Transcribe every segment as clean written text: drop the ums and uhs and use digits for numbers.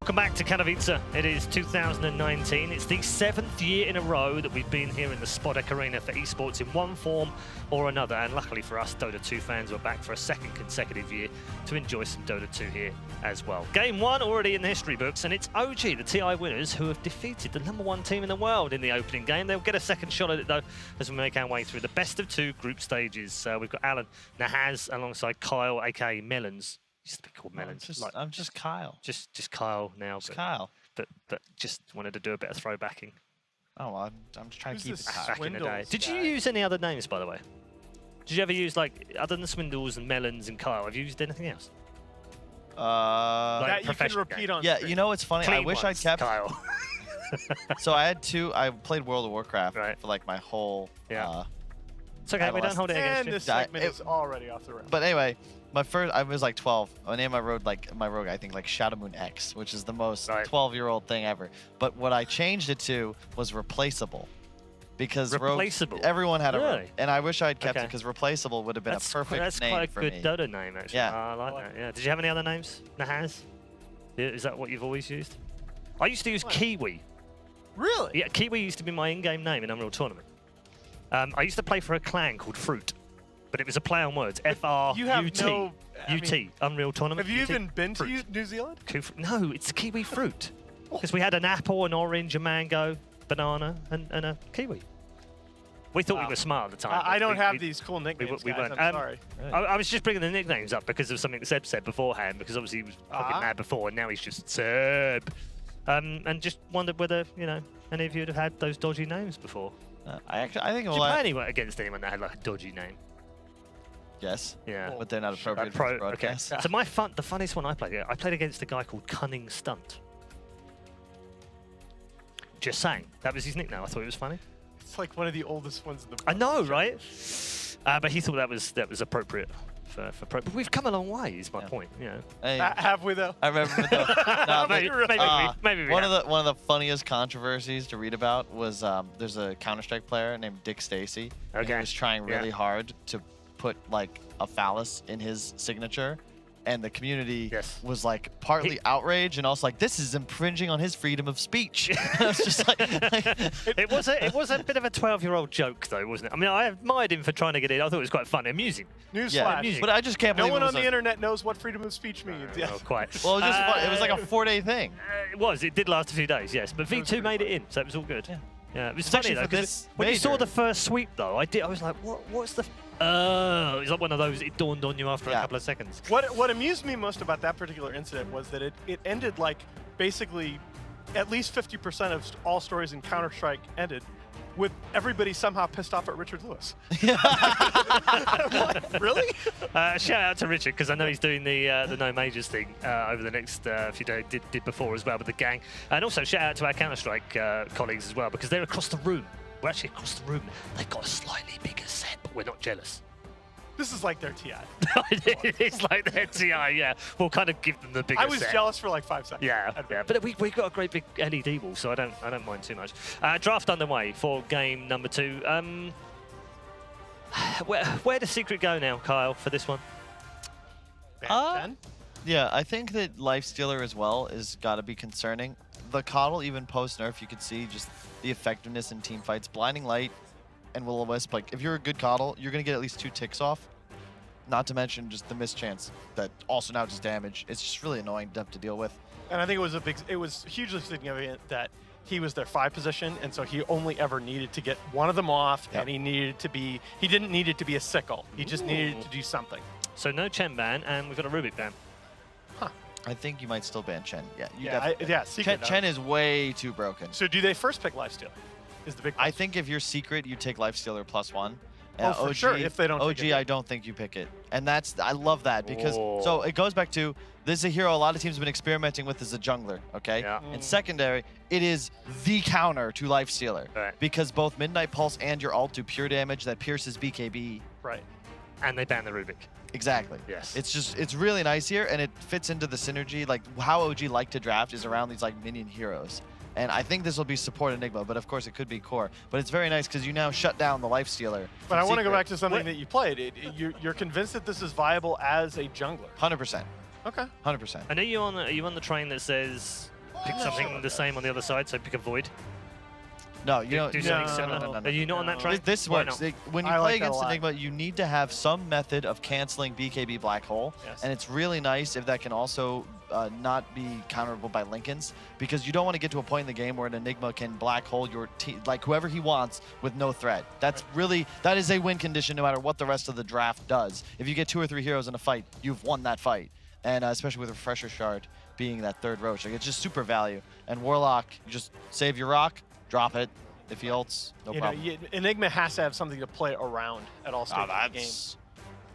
Welcome back to Katowice. It is 2019. It's the 7th year in a row that we've been here in the Spodek Arena for esports in one form or another. And luckily for us, Dota 2 fans were back for a second consecutive year to enjoy some Dota 2 here as well. Game 1 already in the history books, and it's OG, the TI winners, who have defeated the #1 team in the world in the opening game. They'll get a second shot at it, though, as we make our way through the best of 2 group stages. We've got Alan Nahaz alongside Kyle, aka Melons. Used to be called Melons. I'm just Kyle. Just Kyle now. Just Kyle. But just wanted to do a bit of throwbacking. Oh, I'm just trying to keep it back in the day. Did you use any other names, by the way? Did you ever use, like, other than Swindles and Melons and Kyle, have you used anything else? Like that you can repeat on yeah, screen. you know what's funny? Clean I wish ones, I'd kept Kyle. So I had 2. I played World of Warcraft Right. for like my whole. It's okay, we don't hold it And against this you. segment is already off the rails. But anyway, my first, I was like 12. I named my rogue I think like Shadow Moon X, which is the most 12-year-old thing ever. But what I changed it to was replaceable, because Replaceable? everyone had a rogue, Really? and I wish I'd kept it because replaceable would have been a perfect That's name quite for a good me. Dota name, actually. Yeah. I like that. Yeah. Did you have any other names? Nahaz? Yeah, is that what you've always used? I used to use Kiwi. Really? Yeah, Kiwi used to be my in-game name in Unreal Tournament. I used to play for a clan called Fruit, but it was a play on words. F-R-U-T. You have no... I UT, mean, Unreal Tournament. have you UT. even been to Fruit. New Zealand? No, it's Kiwi Fruit. Because we had an apple, an orange, a mango, banana, and a kiwi. We thought we were smart at the time. I don't have these cool nicknames, we guys. weren't. I'm sorry. I was just bringing the nicknames up because of something Seb said beforehand, because obviously he was fucking mad before, and now he's just Seb. And just wondered whether, you know, any of you would have had those dodgy names before. I think Did you play anyone against anyone that had like a dodgy name? Yes. Yeah. But they're not appropriate for the broadcast. Okay. So the funniest one I played against a guy called Cunning Stunt. Just saying. That was his nickname. I thought it was funny. It's like one of the oldest ones in the book. I know, right? But he thought that was appropriate for pro. But we've come a long way, is my point. You know. Hey, Have we, though? I remember though. Maybe we one have. of the funniest controversies to read about was there's a Counter-Strike player named Dick Stacy. And he was trying really hard to put like a phallus in his signature, and the community was like partly outraged and also like, this is infringing on his freedom of speech. I was just like it was a bit of a 12-year-old joke though, wasn't it? I mean, I admired him for trying to get it. I thought it was quite funny, amusing. Newsflash. But I just can't believe no one on the internet knows what freedom of speech means. Not quite. Well, it was like a 4-day thing. It was. It did last a few days, yes. But V2 made it in, so it was all good. Yeah, it was funny though, because when you saw the first sweep though, I was like, what's the... it was like one of those, it dawned on you after a couple of seconds. What amused me most about that particular incident was that it ended like basically at least 50% of all stories in Counter-Strike ended with everybody somehow pissed off at Richard Lewis. Like, really? Shout out to Richard, because I know he's doing the No Majors thing over the next few days, did before as well with the gang. And also shout out to our Counter-Strike colleagues as well, because they're across the room. We're actually across the room. They've got a slightly bigger set, but we're not jealous. This is like their TI. It's like their TI, yeah. We'll kind of give them the bigger set. I was jealous for like 5 seconds. Yeah. But we've got a great big LED wall, so I don't mind too much. Draft underway for game number 2. Where does Secret go now, Kyle, for this one? Yeah, I think that Lifestealer as well is got to be concerning. The Coddle, even post-nerf, you could see just the effectiveness in team fights. Blinding Light and Will-O-Wisp, like, if you're a good Coddle, you're going to get at least 2 ticks off. Not to mention just the mischance that also now does damage. It's just really annoying to have to deal with. And I think it was hugely significant that he was their 5 position, and so he only ever needed to get one of them off, and he didn't need it to be a sickle. He just needed to do something. So no Chen ban, and we've got a Rubik ban. Huh. I think you might still ban Chen. Yeah, Secret Chen is way too broken. So do they first pick Lifestealer? Is the big question. I think if you're Secret, you take Lifestealer +1. Oh, for sure, if they don't OG, take it. I don't think you pick it. And I love that, because, so it goes back to, this is a hero a lot of teams have been experimenting with as a jungler, okay? Yeah. In secondary, it is the counter to Lifestealer. Right. Because both Midnight Pulse and your ult do pure damage that pierces BKB. Right. And they ban the Rubik. Exactly. Yes. It's really nice here, and it fits into the synergy. Like, how OG like to draft is around these, like, minion heroes. And I think this will be support Enigma, but of course it could be core. But it's very nice because you now shut down the Lifestealer. But I want to go back to something that you played. You're convinced that this is viable as a jungler? 100%. Okay. 100%. And are you on the train that says pick something the same on the other side, so pick a void. No, you don't. Do something similar. Are you not on that train? This Why works. not? When you I play like that a against lot. Enigma, you need to have some method of canceling BKB Black Hole. Yes. And it's really nice if that can also not be counterable by Lincolns, because you don't want to get to a point in the game where an Enigma can Black Hole your team, like whoever he wants, with no threat. That's really, that is a win condition no matter what the rest of the draft does. If you get 2 or 3 heroes in a fight, you've won that fight. And especially with Refresher Shard being that third roach. Like, it's just super value. And Warlock, you just save your rock, drop it. If he ults, no problem. Enigma has to have something to play around at all stages of the game.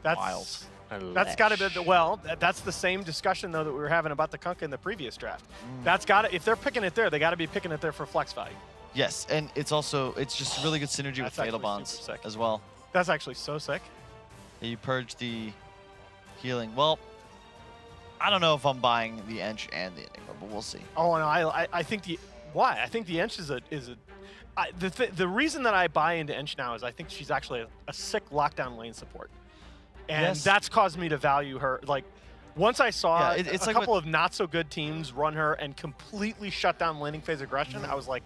That's wild. That's got to be well. That's the same discussion though that we were having about the Kunkka in the previous draft. That's got to, if they're picking it there, they got to be picking it there for flex value. Yes, and it's also, it's just really good synergy with That's Fatal actually Bonds super sick. as well. That's actually so sick. You purge the healing. Well, I don't know if I'm buying the Ench and the Enigma, but we'll see. Oh no, I think I think the Ench is the reason that I buy into Ench now is I think she's actually a sick lockdown lane support, and Yes. that's caused me to value her. Like, once I saw it's a like couple of not so good teams run her and completely shut down laning phase aggression, I was like,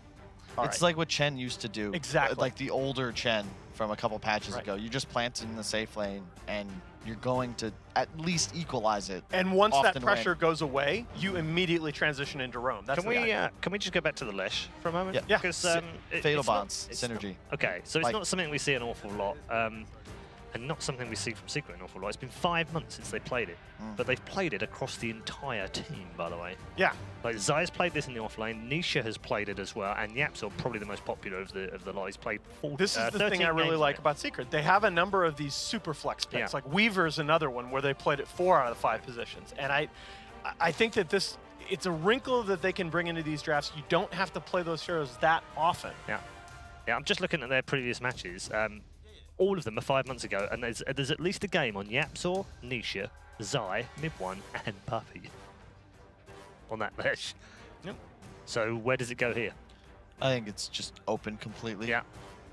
all It's right. like what Chen used to do. Exactly. Like the older Chen from a couple patches Right. ago. You just plant it in the safe lane, and you're going to at least equalize it. And once that often pressure win. goes away, you immediately transition into Roam. That's Can the we idea. can we just go back to the Lesh for a moment? Yeah. Because Fatal it's Bonds, it's synergy. Okay, so it's Like- not something we see an awful lot, and not something we see from Secret an awful lot. It's been 5 months since they played it, but they've played it across the entire team, by the way. Yeah. Like Zai's played this in the offlane, Nisha has played it as well, and Yapsel, probably the most popular of the lot. He's played 40, This is the 13 thing I really games like now. about Secret. They have a number of these super flex picks. Yeah. Like Weaver's another one where they played it 4 out of the 5 positions. And I think that it's a wrinkle that they can bring into these drafts. You don't have to play those heroes that often. Yeah, I'm just looking at their previous matches. All of them are 5 months ago, and there's at least a game on Yapsor, Nisha, Zai, Mid1, and Puppy on that Lesh. Yep. So where does it go here? I think it's just open completely. Yeah.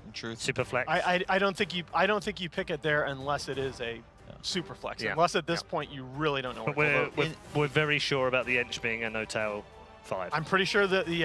In truth. Super flex. I don't think you pick it there unless it is a super flex. Yeah. Unless at this point you really don't know what to But vote. we're very sure about the Ench being a no-tail 5. I'm pretty sure that the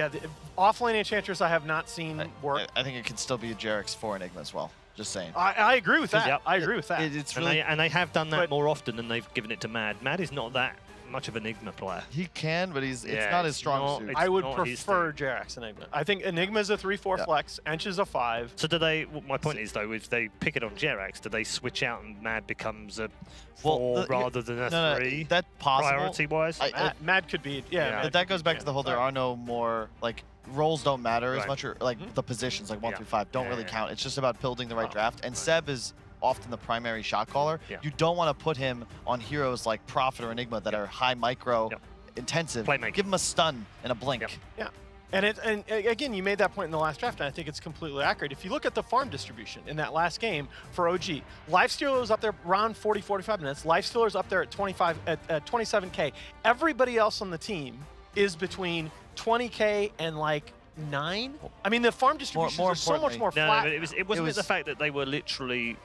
offlane Enchantress I have not seen work. I think it could still be a Jarek's 4 Enigma as well. Just saying. I agree with that. Yep. I agree with that. It's and, really, they have done that but- more often than they've given it to Mad. Mad is not that much of an Enigma player. he can, but it's Yeah, not his it's strong not- suit. it's I would not his prefer Jarek's Enigma. I think Enigma's a 3/4 Yeah. flex, Ench is a 5. So do they? My point is though, if they pick it on Jerax, do they switch out and Mad becomes a 4 rather than a 3? That's possible. Priority-wise. Mad could be, Yeah. Mad But that could goes be, back yeah. to the whole, there Sorry. are no more, like, roles don't matter as Right. much, or like the positions, like 1 Yeah. through 5, don't Yeah, really yeah. count. It's just about building the right Oh, draft. And right. Seb is often the primary shot caller. Yeah. You don't want to put him on heroes like Prophet or Enigma that are high micro, Yep. intensive. Playmaking. Give him a stun and a blink. Yep. Yeah. And again, you made that point in the last draft, and I think it's completely accurate. If you look at the farm distribution in that last game for OG, Lifestealer was up there around 40, 45 minutes. Lifestealer's up there at 27K. Everybody else on the team is between 20K and like 9. I mean, the farm distribution more is so much importantly- more No, flat. but it wasn't was- the fact that they were literally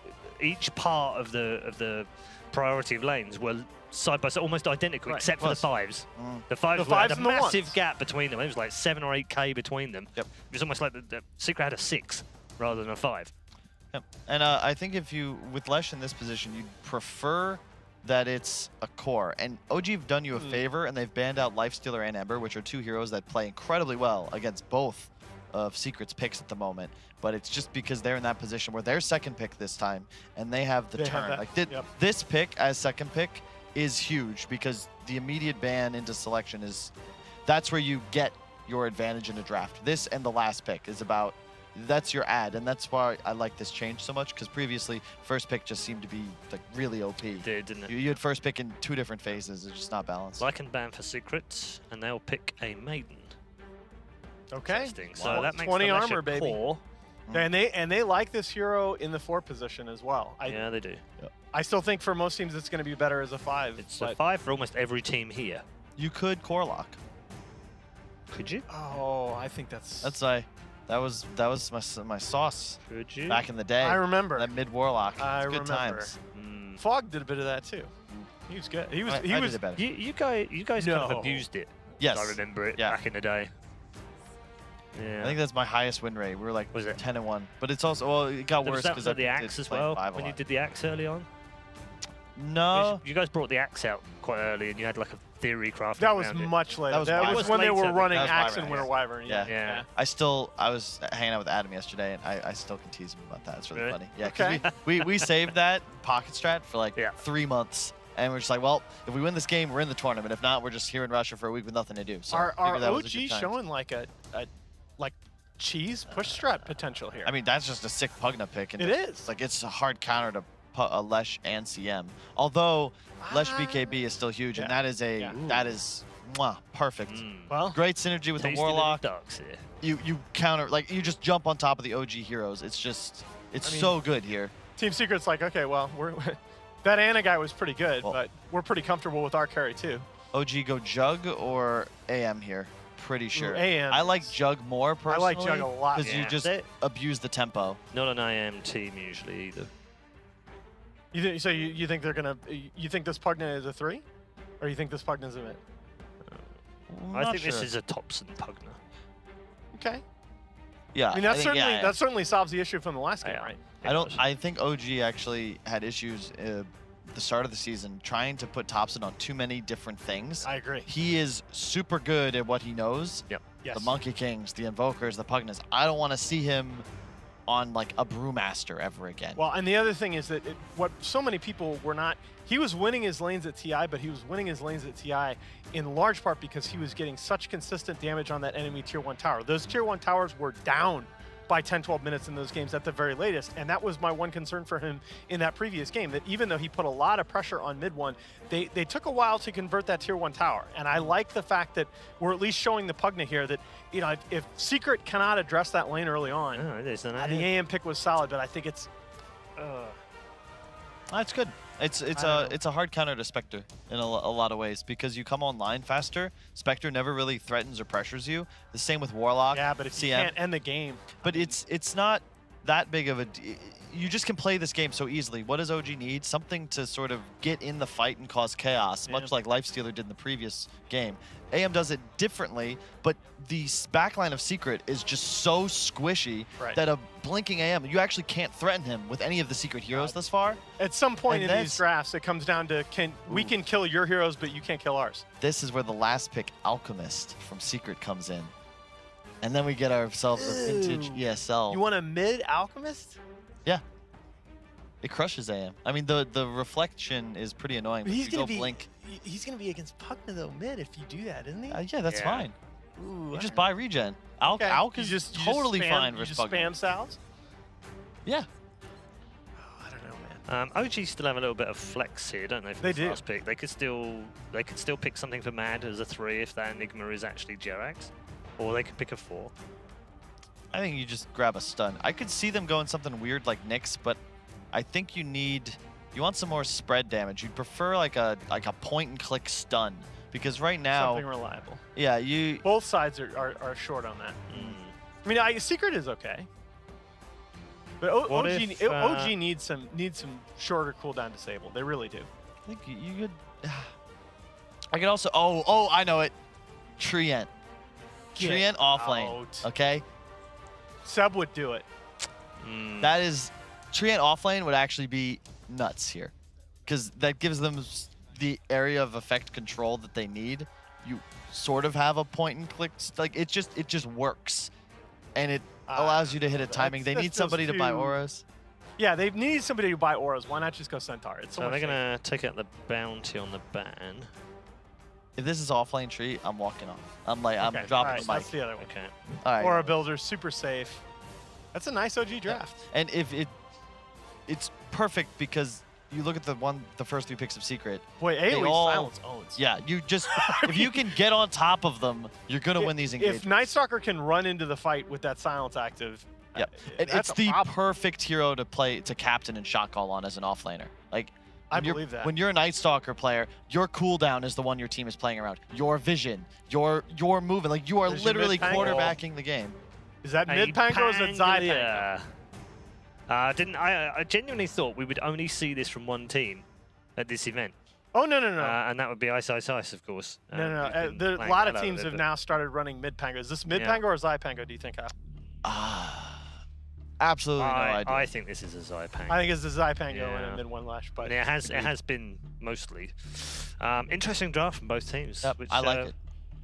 each part of the priority of lanes were side by side, almost identical, Right. except for the Was. 5s. Mm. The 5s The had a fives and the massive ones. gap between them. It was like 7 or 8K between them. Yep. It was almost like the Secret had a 6 rather than a 5. Yep. And I think if you, with Lesh in this position, you'd prefer that it's a core. And OG have done you a favor, and they've banned out Lifestealer and Ember, which are 2 heroes that play incredibly well against both of Secret's picks at the moment. But it's just because they're in that position where they're second pick this time, and they have the They have turn. that, Like yep. this pick as second pick is huge because the immediate ban into selection is, that's where you get your advantage in a draft. This and the last pick is about, that's your ad, and that's why I like this change so much, because previously first pick just seemed to be like really OP. It did, didn't it? You had first pick in 2 different phases. It's just not balanced. Lycan ban for Secret, and they'll pick a Maiden. Okay. Interesting. So Wow. that makes 20 the Lesh armor, a baby. core. And they like this hero in the 4 position as well. Yeah, they do. I still think for most teams it's going to be better as a 5. It's a but- 5 for almost every team here. You could core lock. Could you? Oh, I think that's that was my sauce Could you? back in the day. I remember. That mid warlock. I It's good remember. times. Fog did a bit of that too. He was good. He was I he did was it better. You guys kind of No. abused it Yes. I remember it Yeah. back in the day. Yeah. I think that's my highest win rate. We were like Was it? 10-1, but it's also well, it got Was worse that because for the axe as well? When you did the axe early on? No, You guys brought the axe out quite early, and you had like a theory crafting That was around it. much later. That was That Wyvern. was when they later. were running That was Axe Wyvern, and Winter yeah. Wyvern. Yeah. Yeah. I was hanging out with Adam yesterday, and I still can tease him about that. It's really Really? funny. Yeah, Okay. because we saved that pocket strat for like Yeah. 3 months, and we're just like, well, if we win this game, we're in the tournament. If not, we're just here in Russia for a week with nothing to do. So Are I figured that was a OG good time. showing like a like cheese push strat potential here? I mean, that's just a sick Pugna pick. And It is. It's like it's a hard counter to Lesh and CM. Although Lesh BKB is still huge, and Yeah. that is that is perfect. well, Great synergy with the Tasty little Warlock. ducks here. You counter, like, you just jump on top of the OG heroes. It's just, it's I mean, so good here. Team Secret's like, okay, well, that Ana guy was pretty good, Well- but we're pretty comfortable with our carry too. OG go Jug or AM here? Pretty sure. AM I like is- Jug more I personally. like Jug a lot. Because you Yeah. just abuse the tempo. Not an IM team usually either. So you think they're gonna? You think this Pugna is a 3, or you think this Pugna is a mid? I think this is a Thompson Pugna. Okay. Yeah. I mean, that think, yeah. that certainly solves the issue from the last game, Yeah. right? I think OG actually had issues the start of the season trying to put Thompson on too many different things. I agree. He is super good at what he knows. Yep. Yes. The Monkey Kings, the Invokers, the Pugnas. I don't want to see him on like a Brewmaster ever again. Well, and the other thing is that what so many people were not, he was winning his lanes at TI, but he was winning his lanes at TI in large part because he was getting such consistent damage on that enemy tier 1 tower. Those tier 1 towers were down by 10-12 minutes in those games at the very latest, and that was my one concern for him in that previous game, that even though he put a lot of pressure on mid 1, they took a while to convert that tier 1 tower. And I like the fact that we're at least showing the Pugna here that, you know, if Secret cannot address that lane early on, Oh, it is. the AM pick was solid, but I think it's That's good. It's a hard counter to Spectre in a lot of ways because you come online faster. Spectre never really threatens or pressures you. The same with Warlock. yeah, but if CM. you can't end the game, But it's not that big of a. You just can play this game so easily. What does OG need? Something to sort of get in the fight and cause chaos, much like Lifestealer did in the previous game. AM does it differently, but the backline of Secret is just so squishy that a blinking AM, you actually can't threaten him with any of the Secret heroes thus far. at some point And in these that's- drafts, it comes down to we can kill your heroes, but you can't kill ours. This is where the last pick, Alchemist from Secret, comes in. And then we get ourselves a vintage Ooh. ESL. You want a mid Alchemist? Yeah. It crushes AM. I mean, the reflection is pretty annoying. But He's you gonna go be blink. He's gonna be against Pugna though mid if you do that, isn't he? Yeah, that's Yeah. fine. Ooh, You just buy regen. Alch okay. Alch You is just totally spam, fine you versus just Pugna. spam salves. Yeah. I don't know, man. OG still have a little bit of flex here, don't they? For They this do. last pick, they could still pick something for Mad as a 3 if that Enigma is actually Jerax, or they could pick a 4. I think you just grab a stun. I could see them going something weird like Nyx, but I think you want some more spread damage. You'd prefer like a point and click stun because right now, Something reliable. yeah, you Both sides are short on that. I mean, Secret is okay, but What OG, if, OG needs some shorter cooldown disable. They really do. I think you could. I could also. Oh, I know it. Trient. Get Trient off lane. out. Okay, Seb would do it. that is Trient off lane would actually be nuts here, because that gives them the area of effect control that they need. You sort of have a point and click. Like it just works, and it allows you to hit a timing. They that need feels somebody to buy too- auras. Yeah, they need somebody to buy auras. Why not just go Centaur? It's so So much they're safer. gonna take out the bounty on the ban. If this is offlane tree, I'm walking off. I'm Okay, dropping all right, the mic. That's the other one. Okay. All right. Aura builder, super safe. That's a nice OG draft. And if it's perfect because you look at the first 3 picks of Secret. Boy, They AoE all- silence owns. Yeah, you just if you can get on top of them, you're gonna win these engagements. If Night Stalker can run into the fight with that silence active, Yep. And that's it's a the problem. perfect hero to play to captain and shot call on as an offlaner. Like I when you're- believe that. When you're a Night Stalker player, your cooldown is the one your team is playing around. Your vision, your movement, like you are There's your literally mid-pango. quarterbacking the game. Is that mid Pango or is it Zai Pango? Pangolier. I genuinely thought we would only see this from one team at this event. Oh, no. And that would be Ice, of course. No. A lot of teams have now started running mid Pango. Is this mid Pango or Zai Pango, do you think, Kyle? Absolutely no idea. I think this is a Zai Pango. I think it's the Zai Pango and a mid one lash. But and it has been mostly. Interesting draft from both teams. Yep, I like it.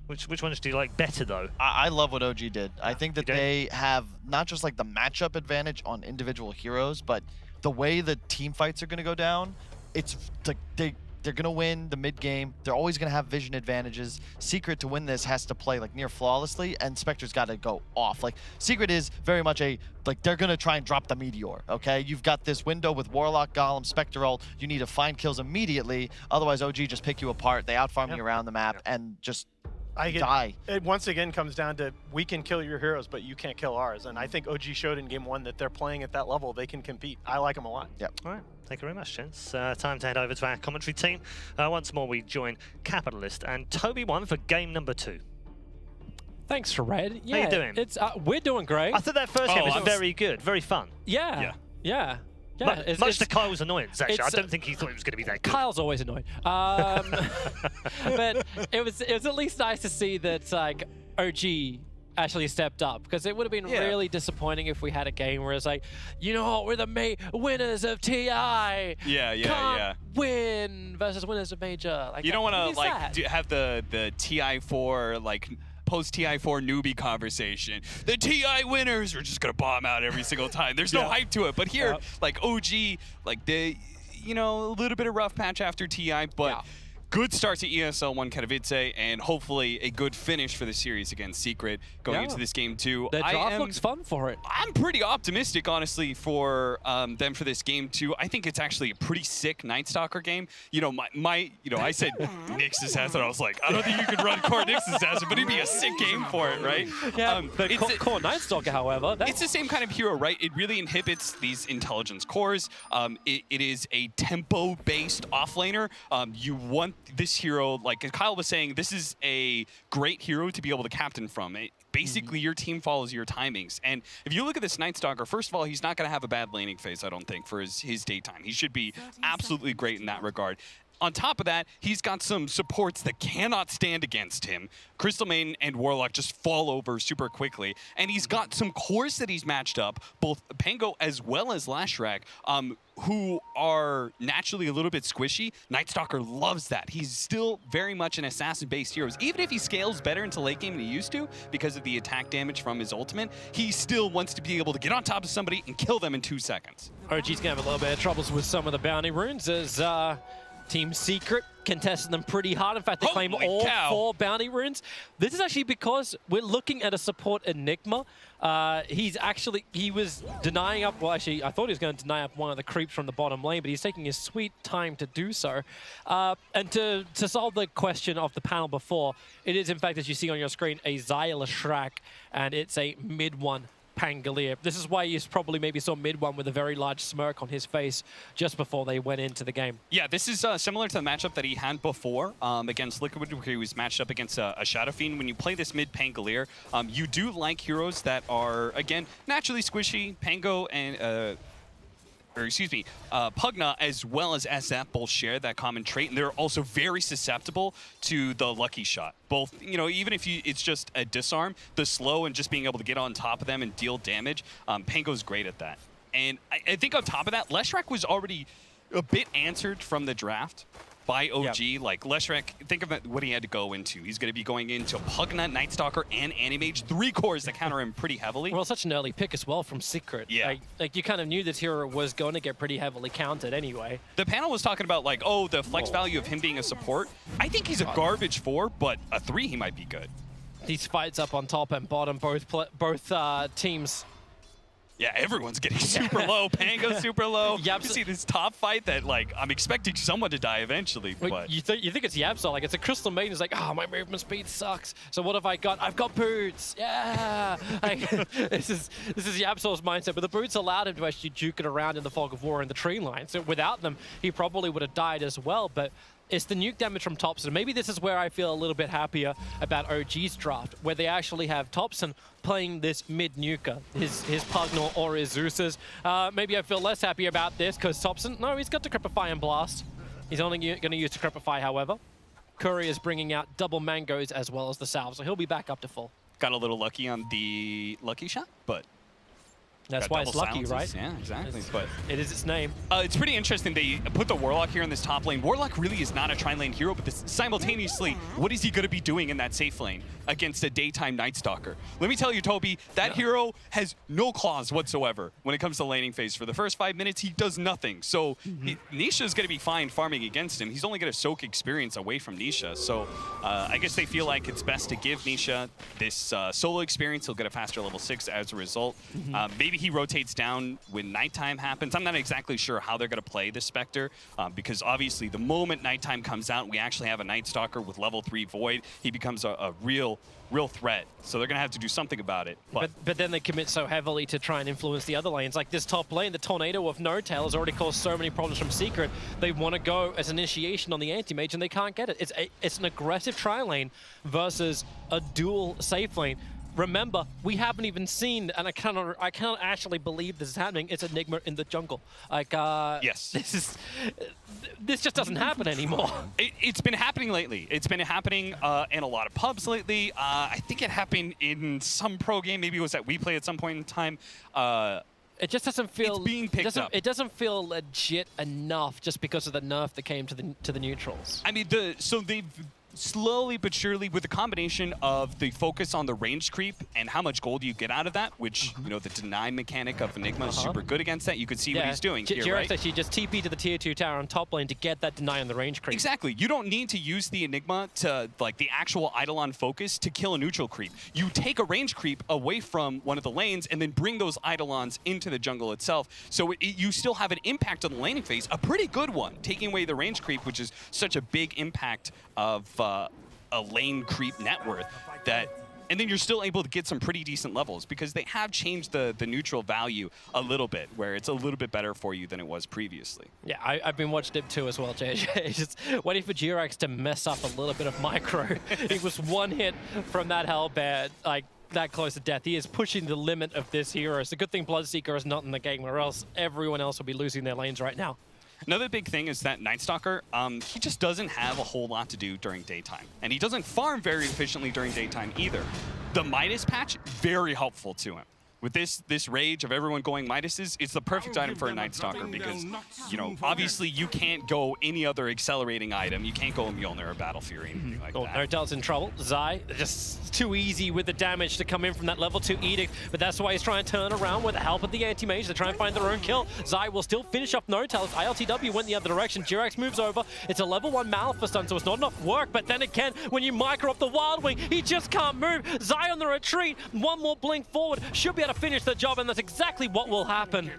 Which ones do you like better, though? I love what OG did. I think that they have not just like the matchup advantage on individual heroes, but the way the team fights are going to go down, it's like they're going to win the mid game. They're always going to have vision advantages. Secret to win this has to play like near flawlessly, and Spectre's got to go off. Like Secret is very much like they're going to try and drop the Meteor, okay? You've got this window with Warlock, Golem, Spectre ult. You need to find kills immediately. Otherwise, OG just pick you apart. They outfarm you around the map and just die. It once again comes down to we can kill your heroes, but you can't kill ours. And I think OG showed in game 1 that they're playing at that level. They can compete. I like them a lot. Yep. All right. Thank you very much, gents. Time to head over to our commentary team. Once more, we join Capitalist and Toby 1 for game number 2. Thanks, Red. Yeah, how you doing? It's we're doing great. I thought that first game was very good, very fun. Yeah. Much to Kyle's annoyance, actually. I don't think he thought it was going to be that good. Kyle's always annoyed. But it was at least nice to see that like OG actually stepped up, because it would have been really disappointing if we had a game where it's like, you know what, we're the winners of TI. Can't win versus winners of major. Like, you don't want to like have the TI4 like post TI4 newbie conversation. The TI winners are just gonna bomb out every single time. There's no hype to it. But here, like OG, like a little bit of rough patch after TI, but good start to ESL One Katowice, and hopefully a good finish for the series against Secret going into this game too. The draft looks fun for it. I'm pretty optimistic, honestly, for them for this game too. I think it's actually a pretty sick Night Stalker game. You know, I said Nyx Assassin. I was like, I don't think you could run core Nyx Assassin, but it'd be a sick game for it, right? Yeah, but core Night Stalker, however, it's the same kind of hero, right? It really inhibits these intelligence cores. It is a tempo-based offlaner. You want this hero, like Kyle was saying, this is a great hero to be able to captain from. Basically, your team follows your timings. And if you look at this Night Stalker, first of all, he's not going to have a bad laning phase, I don't think, for his daytime. He should be absolutely great in that regard. On top of that, he's got some supports that cannot stand against him. Crystal Maiden and Warlock just fall over super quickly. And he's got some cores that he's matched up, both Pango as well as Lashrak, who are naturally a little bit squishy. Night Stalker loves that. He's still very much an assassin-based hero. Even if he scales better into late game than he used to because of the attack damage from his ultimate, he still wants to be able to get on top of somebody and kill them in 2 seconds. OG's gonna have a little bit of troubles with some of the bounty runes as Team Secret contested them pretty hard. In fact, they claim all 4 bounty runes. This is actually because we're looking at a support Enigma. He was denying up, well actually, I thought he was going to deny up one of the creeps from the bottom lane, but he's taking his sweet time to do so. And to solve the question of the panel before, it is in fact, as you see on your screen, a Xyla Shrak, and it's a mid-1 Pangolier. This is why you probably maybe saw mid-1 with a very large smirk on his face just before they went into the game. Yeah, this is similar to the matchup that he had before against Liquid, where he was matched up against a Shadow Fiend. When you play this mid Pangolier, you do like heroes that are, again, naturally squishy. Pango and Pugna as well as SF both share that common trait, and they're also very susceptible to the lucky shot. Both, even if it's just a disarm, the slow and just being able to get on top of them and deal damage, Pango's great at that. And I think on top of that, Leshrac was already a bit answered from the draft by OG. Yep. Like Leshrac, think of what he had to go into. He's going to be going into Pugna, Night Stalker, and Animage, 3 cores that counter him pretty heavily. Well, such an early pick as well from Secret. Yeah. Like you kind of knew this hero was going to get pretty heavily counted anyway. The panel was talking about like, oh, the flex value of him being a support. I think he's a garbage 4, but a 3 he might be good. These fights up on top and bottom, both teams. Yeah, everyone's getting super low. Pango's super low. Yep. You see this top fight that, like, I'm expecting someone to die eventually. But you think it's Yabsol, like it's a Crystal Maiden. It's like, oh, my movement speed sucks. So what have I got? I've got boots. Yeah. Like, this is Yabsol's mindset. But the boots allowed him to actually juke it around in the fog of war in the tree line. So without them, he probably would have died as well. But it's the nuke damage from Thompson. Maybe this is where I feel a little bit happier about OG's draft, where they actually have Thompson playing this mid-nuker, his Pugna or his Zeus's. Maybe I feel less happy about this because Thompson, no, he's got Decrepify and Blast. He's only going to use Decrepify, however. Curry is bringing out double mangoes as well as the salve, so he'll be back up to full. Got a little lucky on the lucky shot, but that's why it's lucky, right? Yeah, exactly. But it is its name. It's pretty interesting. They put the Warlock here in this top lane. Warlock really is not a tri-lane hero, but simultaneously, what is he going to be doing in that safe lane against a daytime Night Stalker? Let me tell you, Toby, that hero has no claws whatsoever when it comes to laning phase. For the first 5 minutes, he does nothing. So Nisha is going to be fine farming against him. He's only going to soak experience away from Nisha. So I guess they feel like it's best to give Nisha this solo experience. He'll get a faster level 6 as a result. Maybe he rotates down when nighttime happens. I'm not exactly sure how they're going to play this Spectre, because obviously the moment nighttime comes out, we actually have a Night Stalker with level 3 Void. He becomes a real threat. So they're going to have to do something about it. But then they commit so heavily to try and influence the other lanes. Like this top lane, the Tornado of No Tail has already caused so many problems from Secret. They want to go as initiation on the anti-mage and they can't get it. It's an aggressive tri-lane versus a dual safe lane. Remember, we haven't even seen, and I cannot actually believe this is happening. It's Enigma in the jungle. Like, yes, this just doesn't happen anymore. It's been happening lately. It's been happening in a lot of pubs lately. I think it happened in some pro game. Maybe it was at WePlay at some point in time. It just doesn't feel. It's being picked up. It doesn't feel legit enough just because of the nerf that came to the neutrals. I mean, so they've slowly but surely, with the combination of the focus on the range creep and how much gold you get out of that, which, you know, the deny mechanic of Enigma is super good against that. You could see what he's doing here, right? Actually just TP to the tier 2 tower on top lane to get that deny on the range creep. Exactly. You don't need to use the Enigma to, like, the actual Eidolon focus to kill a neutral creep. You take a range creep away from one of the lanes and then bring those Eidolons into the jungle itself. So you still have an impact on the laning phase, a pretty good one, taking away the range creep, which is such a big impact of a lane creep net worth and then you're still able to get some pretty decent levels because they have changed the neutral value a little bit, where it's a little bit better for you than it was previously. Yeah, I've been watching it too as well, JJ. Just waiting for Jirax to mess up a little bit of micro. He was one hit from that Hellbear, like that close to death. He is pushing the limit of this hero. It's a good thing Bloodseeker is not in the game, or else everyone else will be losing their lanes right now. Another big thing is that Night Stalker, he just doesn't have a whole lot to do during daytime. And he doesn't farm very efficiently during daytime either. The Midas patch, very helpful to him. With this rage of everyone going Midases, it's the perfect item for a Night Stalker because, you know, obviously you can't go any other accelerating item. You can't go a Mjolnir or Battle Fury, anything like that. No Tail's in trouble. Zai, just too easy with the damage to come in from that level 2 Edict, but that's why he's trying to turn around with the help of the anti-mage to try and find their own kill. Zai will still finish off No Tail's. ILTW went the other direction. Jirax moves over. It's a level 1 Maleficent stun, so it's not enough work, but then again, when you micro up the Wild Wing, he just can't move. Zai on the retreat. One more blink forward. Should be able to finish the job, and that's exactly what will happen.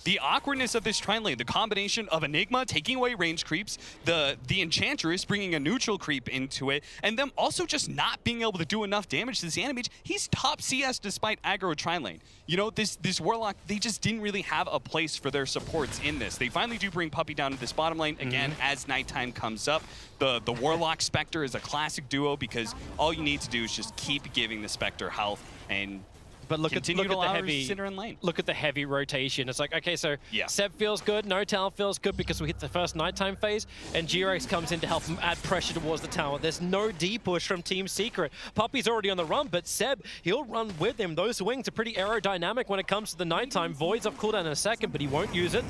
The awkwardness of this tri lane, the combination of Enigma taking away range creeps, the Enchantress bringing a neutral creep into it, and them also just not being able to do enough damage to this Animage. He's top CS despite aggro tri lane. You know, this Warlock, they just didn't really have a place for their supports in this. They finally do bring Puppey down to this bottom lane, again, as nighttime comes up. The Warlock Spectre is a classic duo because all you need to do is just keep giving the Spectre health and but look at the heavy rotation. It's like, okay, so Seb feels good, No Tail feels good because we hit the first nighttime phase, and Jirax comes in to help him add pressure towards the tower. There's no D-push from Team Secret. Puppey's already on the run, but Seb, he'll run with him. Those wings are pretty aerodynamic when it comes to the nighttime. Void's off cooldown in a second, but he won't use it.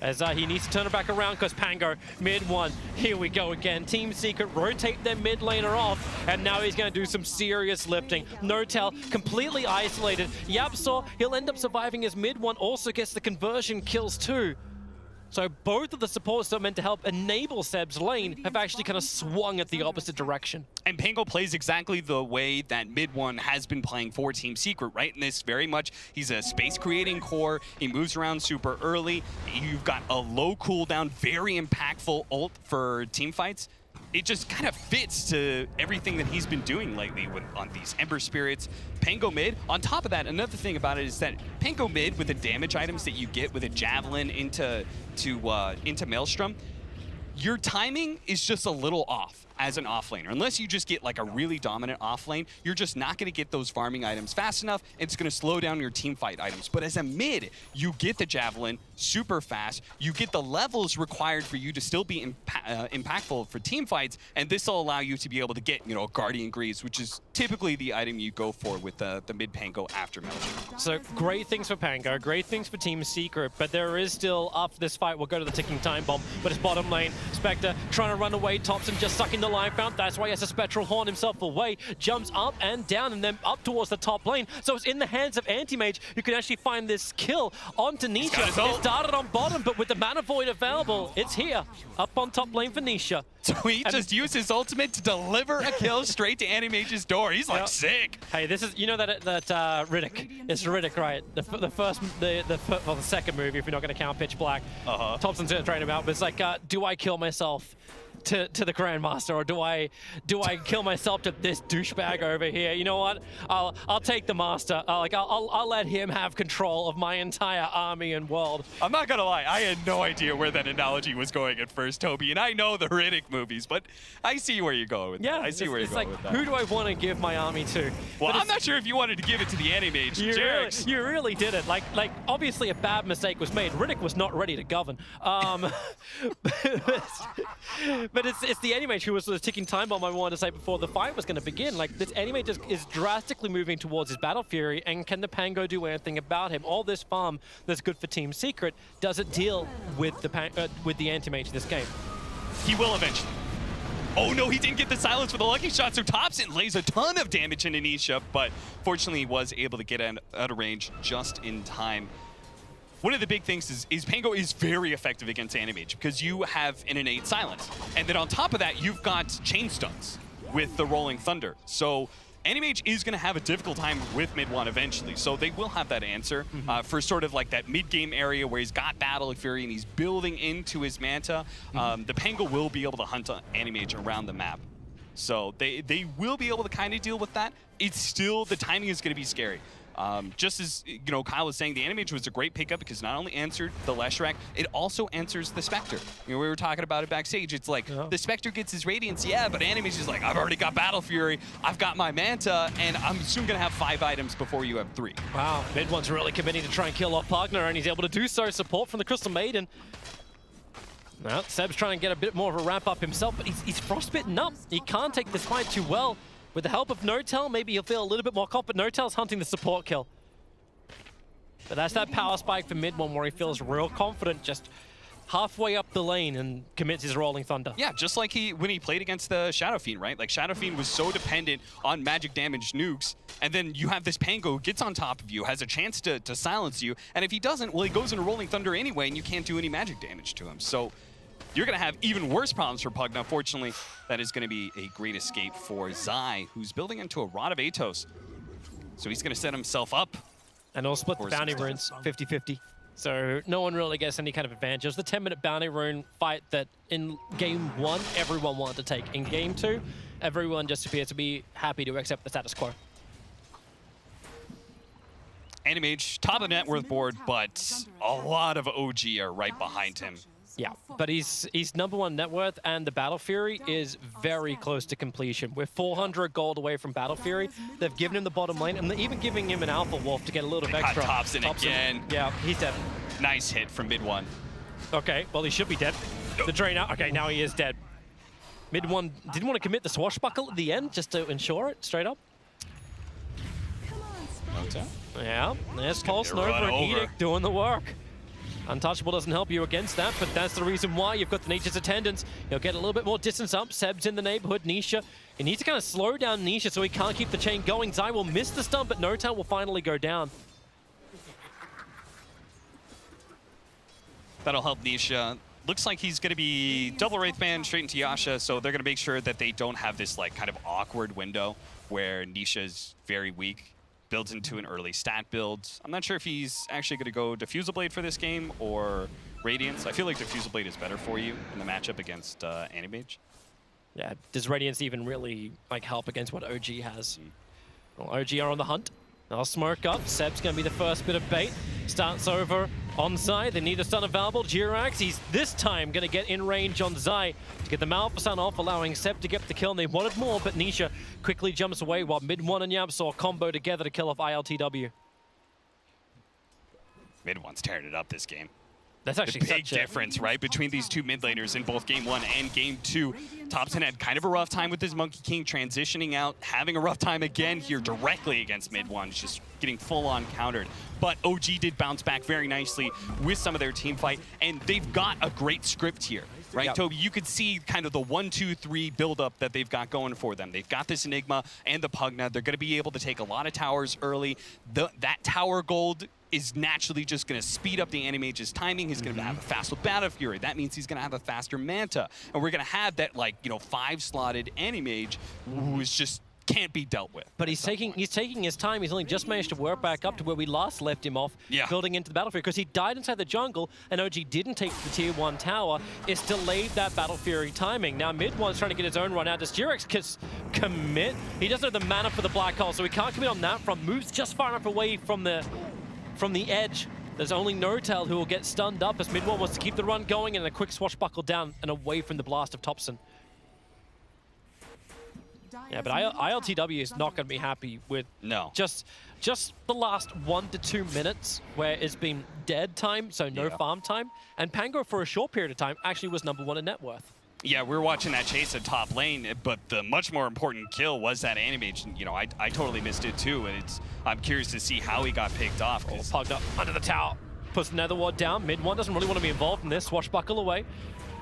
As he needs to turn it back around because Pango, mid one. Here we go again. Team Secret rotate their mid laner off, and now he's going to do some serious lifting. No Tail completely isolated. Yapsaw, he'll end up surviving as mid one, also gets the conversion kills too. So both of the supports that are meant to help enable Seb's lane have actually kind of swung at the opposite direction. And Pango plays exactly the way that mid one has been playing for Team Secret, right? In this very much, he's a space-creating core. He moves around super early. You've got a low cooldown, very impactful ult for team fights. It just kind of fits to everything that he's been doing lately on these Ember Spirits. Pango mid, on top of that, another thing about it is that Pango mid, with the damage items that you get with a Javelin into Maelstrom, your timing is just a little off. as an offlaner. Unless you just get like a really dominant offlane, you're just not going to get those farming items fast enough. It's going to slow down your team fight items. But as a mid, you get the Javelin super fast. You get the levels required for you to still be impactful for team fights, and this will allow you to be able to get, you know, Guardian Greaves, which is typically the item you go for with the mid Pango after Melchor. So great things for Pango, great things for Team Secret, but there is still, after this fight, we'll go to the ticking time bomb, but it's bottom lane. Spectre trying to run away, Thompson just sucking the life out. That's why he has a Spectral Horn himself away, jumps up and down and then up towards the top lane. So it's in the hands of Anti-Mage who can actually find this kill onto Nisha. It started on bottom, but with the Mana Void available, it's here, up on top lane for Nisha. So he just used his ultimate to deliver a kill straight to Anti-Mage's door. He's like sick. Hey, this is, you know that Riddick. It's Riddick, right? The second movie, if you're not going to count Pitch Black. Thompson's going to train him out, but it's like, do I kill myself to the Grandmaster, or do I kill myself to this douchebag over here? You know what? I'll take the Master. I'll let him have control of my entire army and world. I'm not gonna lie, I had no idea where that analogy was going at first, Toby, and I know the Riddick movies, but I see where you're going with that. I see where you're going with that. Who do I want to give my army to? Well, I'm not sure if you wanted to give it to the Anti-Mage. You really did it. Like obviously a bad mistake was made. Riddick was not ready to govern. But it's the Anti-Mage who was the ticking time bomb I wanted to say before the fight was going to begin. Like, this Anti-Mage is drastically moving towards his Battle Fury, and can the Pango do anything about him? All this farm that's good for Team Secret, does it deal with the Anti-Mage in this game? He will eventually. Oh no, he didn't get the silence for the lucky shot, so Thompson lays a ton of damage into Nisha, but fortunately he was able to get out of range just in time. One of the big things is Pango is very effective against Anti-Mage because you have an innate silence. And then on top of that, you've got chain stuns with the Rolling Thunder. So Anti-Mage is going to have a difficult time with mid one eventually. So they will have that answer for sort of like that mid-game area where he's got Battle Fury and he's building into his Manta. The Pango will be able to hunt Anti-Mage around the map. So they will be able to kind of deal with that. It's still, the timing is going to be scary. Just as, you know, Kyle was saying, the Anti-Mage was a great pickup because not only answered the Leshrac, it also answers the Spectre. You know, we were talking about it backstage. It's like, the Spectre gets his Radiance, yeah, but Anti-Mage is like, I've already got Battle Fury, I've got my Manta, and I'm soon going to have 5 items before you have 3. Wow, mid one's really committing to try and kill off Pugner, and he's able to do so. Support from the Crystal Maiden. Now, Seb's trying to get a bit more of a wrap up himself, but he's frostbitten up. He can't take this fight too well. With the help of Notel, maybe he'll feel a little bit more confident. Notel's hunting the support kill. But that's that power spike for mid one where he feels real confident, just halfway up the lane and commits his Rolling Thunder. Yeah, just like when he played against the Shadow Fiend, right? Like, Shadow Fiend was so dependent on magic damage nukes, and then you have this Pango who gets on top of you, has a chance to silence you, and if he doesn't, well, he goes into Rolling Thunder anyway, and you can't do any magic damage to him. So you're going to have even worse problems for Pug. Now, fortunately, that is going to be a great escape for Zai, who's building into a Rod of Atos. So he's going to set himself up. And he'll split the bounty runes 50-50. So no one really gets any kind of advantage. It was the 10-minute bounty rune fight that in game 1, everyone wanted to take. In game 2, everyone just appears to be happy to accept the status quo. Anti-Mage, top of the net worth board, but a lot of OG are right behind him. Yeah, but he's #1 net worth, and the Battle Fury is very close to completion. We're 400 gold away from Battle Fury. They've given him the bottom lane, and they're even giving him an Alpha Wolf to get a little bit extra. Thompson again. Yeah, he's dead. Nice hit from mid one. Okay, well, he should be dead. The drain out. Okay, now he is dead. Mid one didn't want to commit the swashbuckle at the end just to ensure it straight up. Yeah, there's Pulse Nova and Edict doing the work. Untouchable doesn't help you against that, but that's the reason why you've got the Nature's Attendants. He'll get a little bit more distance up. Seb's in the neighborhood. Nisha, he needs to kind of slow down Nisha so he can't keep the chain going. Zai will miss the stun, but Notown will finally go down. That'll help Nisha. Looks like he's going to be double Wraithband straight into Yasha, so they're going to make sure that they don't have this like kind of awkward window where Nisha is very weak. Builds into an early stat build. I'm not sure if he's actually going to go Diffusal Blade for this game or Radiance. I feel like Diffusal Blade is better for you in the matchup against Anti-Mage. Yeah, does Radiance even really like help against what OG has? Well, OG are on the hunt. They'll smoke up. Seb's going to be the first bit of bait. Starts over on Zai. They need a stun available. Jirax, he's this time going to get in range on Zai to get the Malfa stun off, allowing Seb to get the kill. And they wanted more, but Nisha quickly jumps away while mid-1 and YapzOr combo together to kill off ILTW. Mid-1's tearing it up this game. That's actually the big such difference, right, between these two mid laners in both Game 1 and Game 2. Topson had kind of a rough time with his Monkey King transitioning out, having a rough time again here directly against mid-1, just getting full-on countered. But OG did bounce back very nicely with some of their team fight, and they've got a great script here. Right, yep. Toby, you could see kind of the 1-2-3 build-up that they've got going for them. They've got this Enigma and the Pugna. They're going to be able to take a lot of towers early. That tower gold is naturally just going to speed up the Animage's timing. He's going to have a faster Battle Fury. That means he's going to have a faster Manta. And we're going to have that, like, 5-slotted Animage who is just can't be dealt with. But he's taking his time. He's only just managed to work back up to where we last left him off, building into the battlefield, because he died inside the jungle, and OG didn't take the tier 1 tower. It's delayed that Battle Fury timing. Now mid-1's trying to get his own run out. Does Jirax commit? He doesn't have the mana for the black hole, so he can't commit on that front. Moves just far enough away from the edge. There's only No-Tail who will get stunned up as mid-1 wants to keep the run going, and a quick swashbuckle down and away from the blast of Topson. Yeah, but ILTW is not going to be happy with just the last 1 to 2 minutes where it's been dead time, so no farm time. And Pango, for a short period of time, actually was #1 in net worth. Yeah, we were watching that chase at top lane, but the much more important kill was that Animage. And, I totally missed it too, and I'm curious to see how he got picked off. Pugged up under the tower, puts Netherward down. Mid-1 doesn't really want to be involved in this. Swashbuckle away.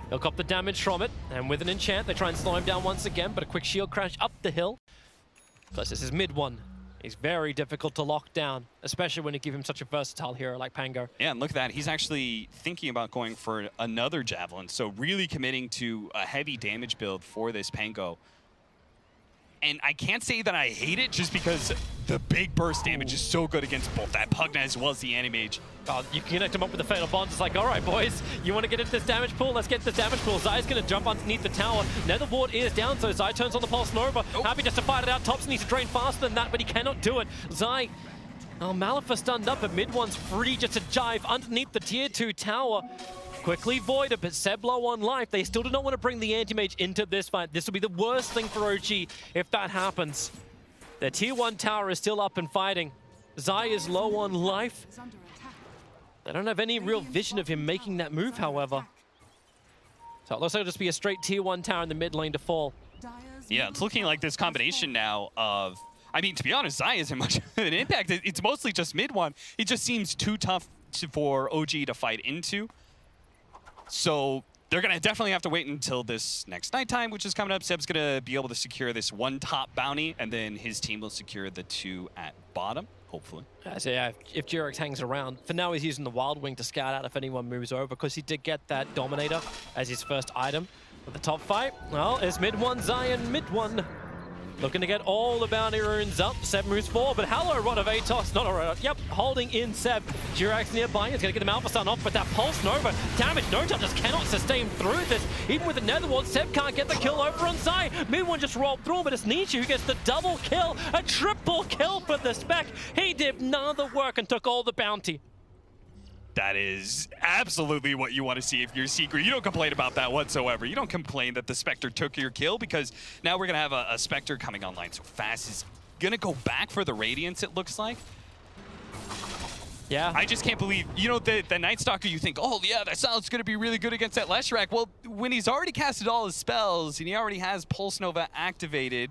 He'll cop the damage from it, and with an enchant, they try and slow him down once again, but a quick shield crash up the hill. Plus, this is mid-1. He's very difficult to lock down, especially when you give him such a versatile hero like Pango. Yeah, and look at that. He's actually thinking about going for another Javelin, so really committing to a heavy damage build for this Pango. And I can't say that I hate it just because the big burst damage is so good against both that Pugna as well as the Animage. Oh, you connect him up with the Fatal Bonds. It's like, all right, boys, you want to get into this damage pool? Let's get this damage pool. Zai's going to jump underneath the tower. Netherward is down, so Zai turns on the Pulse Nova. Happy just to fight it out. Topson needs to drain faster than that, but he cannot do it. Zai, Malfa stunned up, but mid-1's free just to jive underneath the tier 2 tower. Quickly voided, but Seb low on life. They still do not want to bring the Anti-Mage into this fight. This will be the worst thing for OG if that happens. Their tier 1 tower is still up and fighting. Zai is low on life. They don't have any real vision of him making that move, however. So it looks like it'll just be a straight tier 1 tower in the mid lane to fall. Yeah, it's looking like this combination now of... I mean, to be honest, Zai isn't much of an impact. It's mostly just mid-1. It just seems too tough for OG to fight into. So they're going to definitely have to wait until this next nighttime, which is coming up. Seb's going to be able to secure this 1 top bounty, and then his team will secure the 2 at bottom, hopefully. So yeah, if Jirax hangs around, for now he's using the Wild Wing to scout out if anyone moves over, because he did get that Dominator as his first item. But the top fight, well, it's mid-1 Zion, mid-1. Looking to get all the bounty runes up. Seb moves forward, but hello, Rod of Atos. Not a Rod. Yep, holding in Seb. Jirax nearby. He's going to get the Malfa stun off, but that Pulse Nova damage. No-Tail just cannot sustain through this. Even with the Netherworld, Seb can't get the kill over on Zai. Mid-1 just rolled through, but it's Nietzsche who gets the double kill. A triple kill for the Spec. He did none of the work and took all the bounty. That is absolutely what you want to see if you're Secret. You don't complain about that whatsoever. You don't complain that the Spectre took your kill, because now we're going to have a Spectre coming online so fast. He's going to go back for the Radiance, it looks like. Yeah. I just can't believe, the Night Stalker, you think, oh yeah, that sounds going to be really good against that Leshrac. Well, when he's already casted all his spells and he already has Pulse Nova activated,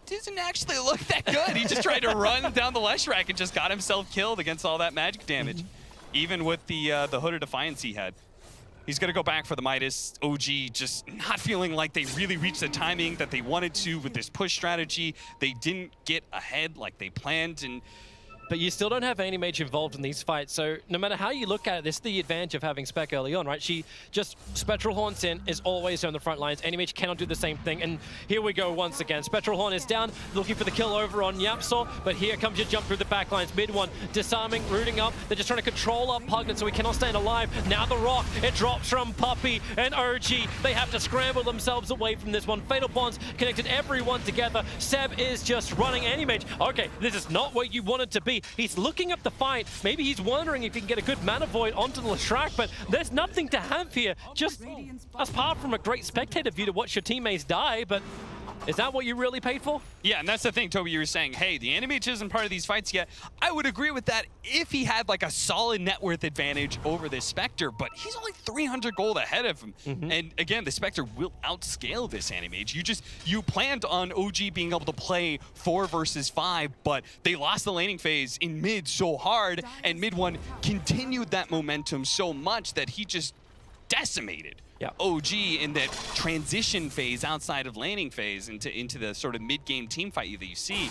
doesn't actually look that good. He just tried to run down the Leshrac and just got himself killed against all that magic damage. Even with the Hood of Defiance he had. He's going to go back for the Midas. OG just not feeling like they really reached the timing that they wanted to with this push strategy. They didn't get ahead like they planned, but you still don't have any mage involved in these fights, so no matter how you look at it, this is the advantage of having Spec early on, right? She just Spectral Horns in, is always on the front lines. Any mage cannot do the same thing, and here we go once again. Spectral Horn is down, looking for the kill over on YapzOr, but here comes your jump through the back lines. Mid-1, disarming, rooting up. They're just trying to control up Pugna so he cannot stand alive. Now the rock, it drops from Puppey and OG. They have to scramble themselves away from this one. Fatal Bonds connected everyone together. Seb is just running Any mage. Okay, this is not where you want it to be. be. He's looking up the fight. Maybe he's wondering if he can get a good mana void onto the Leshrac, but there's nothing to have here. Just apart from a great spectator view to watch your teammates die, but is that what you really paid for? Yeah, and that's the thing, Toby, you were saying, hey, the Animage isn't part of these fights yet. I would agree with that if he had like a solid net worth advantage over this Spectre, but he's only 300 gold ahead of him. And again, the Spectre will outscale this Animage. You planned on OG being able to play 4 versus 5, but they lost the laning phase in mid so hard, and mid one continued that momentum so much that he just decimated OG in that transition phase outside of laning phase into the sort of mid-game team fight that you see.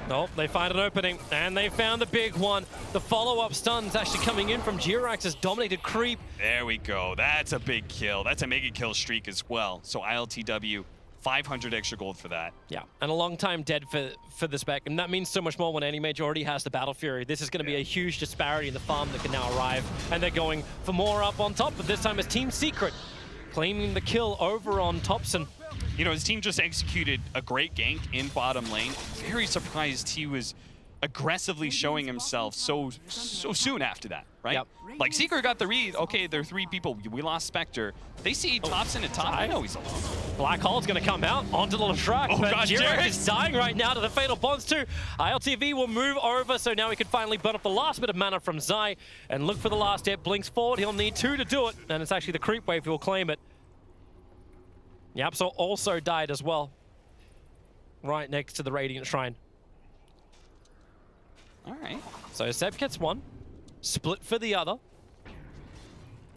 Nope, they find an opening, and they found the big one. The follow-up stun's actually coming in from Jirax's dominated creep. There we go. That's a big kill. That's a mega kill streak as well. So ILTW, 500 extra gold for that. Yeah, and a long time dead for the Spec, and that means so much more when Animage already has the Battle Fury. This is going to be a huge disparity in the farm that can now arrive, and they're going for more up on top, but this time it's Team Secret claiming the kill over on Thompson. You know, his team just executed a great gank in bottom lane. Very surprised he was aggressively showing himself so soon after that, right? Yep. Like, Secret got the read. Okay, there are 3 people. We lost Spectre. They see Thompson at top. I know he's alone. Black Hole's going to come out onto the Leshrac, but gosh, Jirax is dying right now to the Fatal Bonds too. ILTV will move over, so now we can finally burn up the last bit of mana from Zai and look for the last hit. Blinks forward, he'll need 2 to do it, and it's actually the creep wave who will claim it. Yapso also died as well, right next to the Radiant Shrine. All right. So Seb gets 1, split for the other.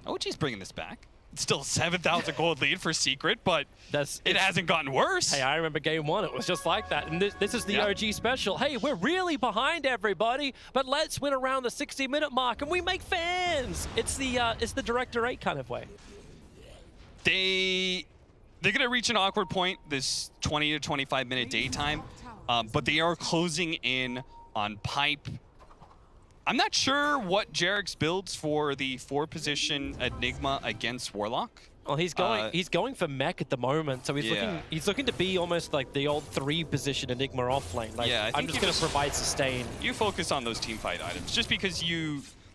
OG's bringing this back. It's still 7,000 gold lead for Secret, but it hasn't gotten worse. Hey, I remember game 1, it was just like that. And this is the OG special. Hey, we're really behind everybody, but let's win around the 60-minute mark and we make fans. It's the Director 8 kind of way. They're going to reach an awkward point, this 20 to 25-minute daytime, but they are closing in on Pipe. I'm not sure what Jerax builds for the 4-position Enigma against Warlock. Well, he's going for mech at the moment, so he's looking to be almost like the old 3-position Enigma off lane. Like, yeah, I'm just going to provide sustain. You focus on those team fight items, just because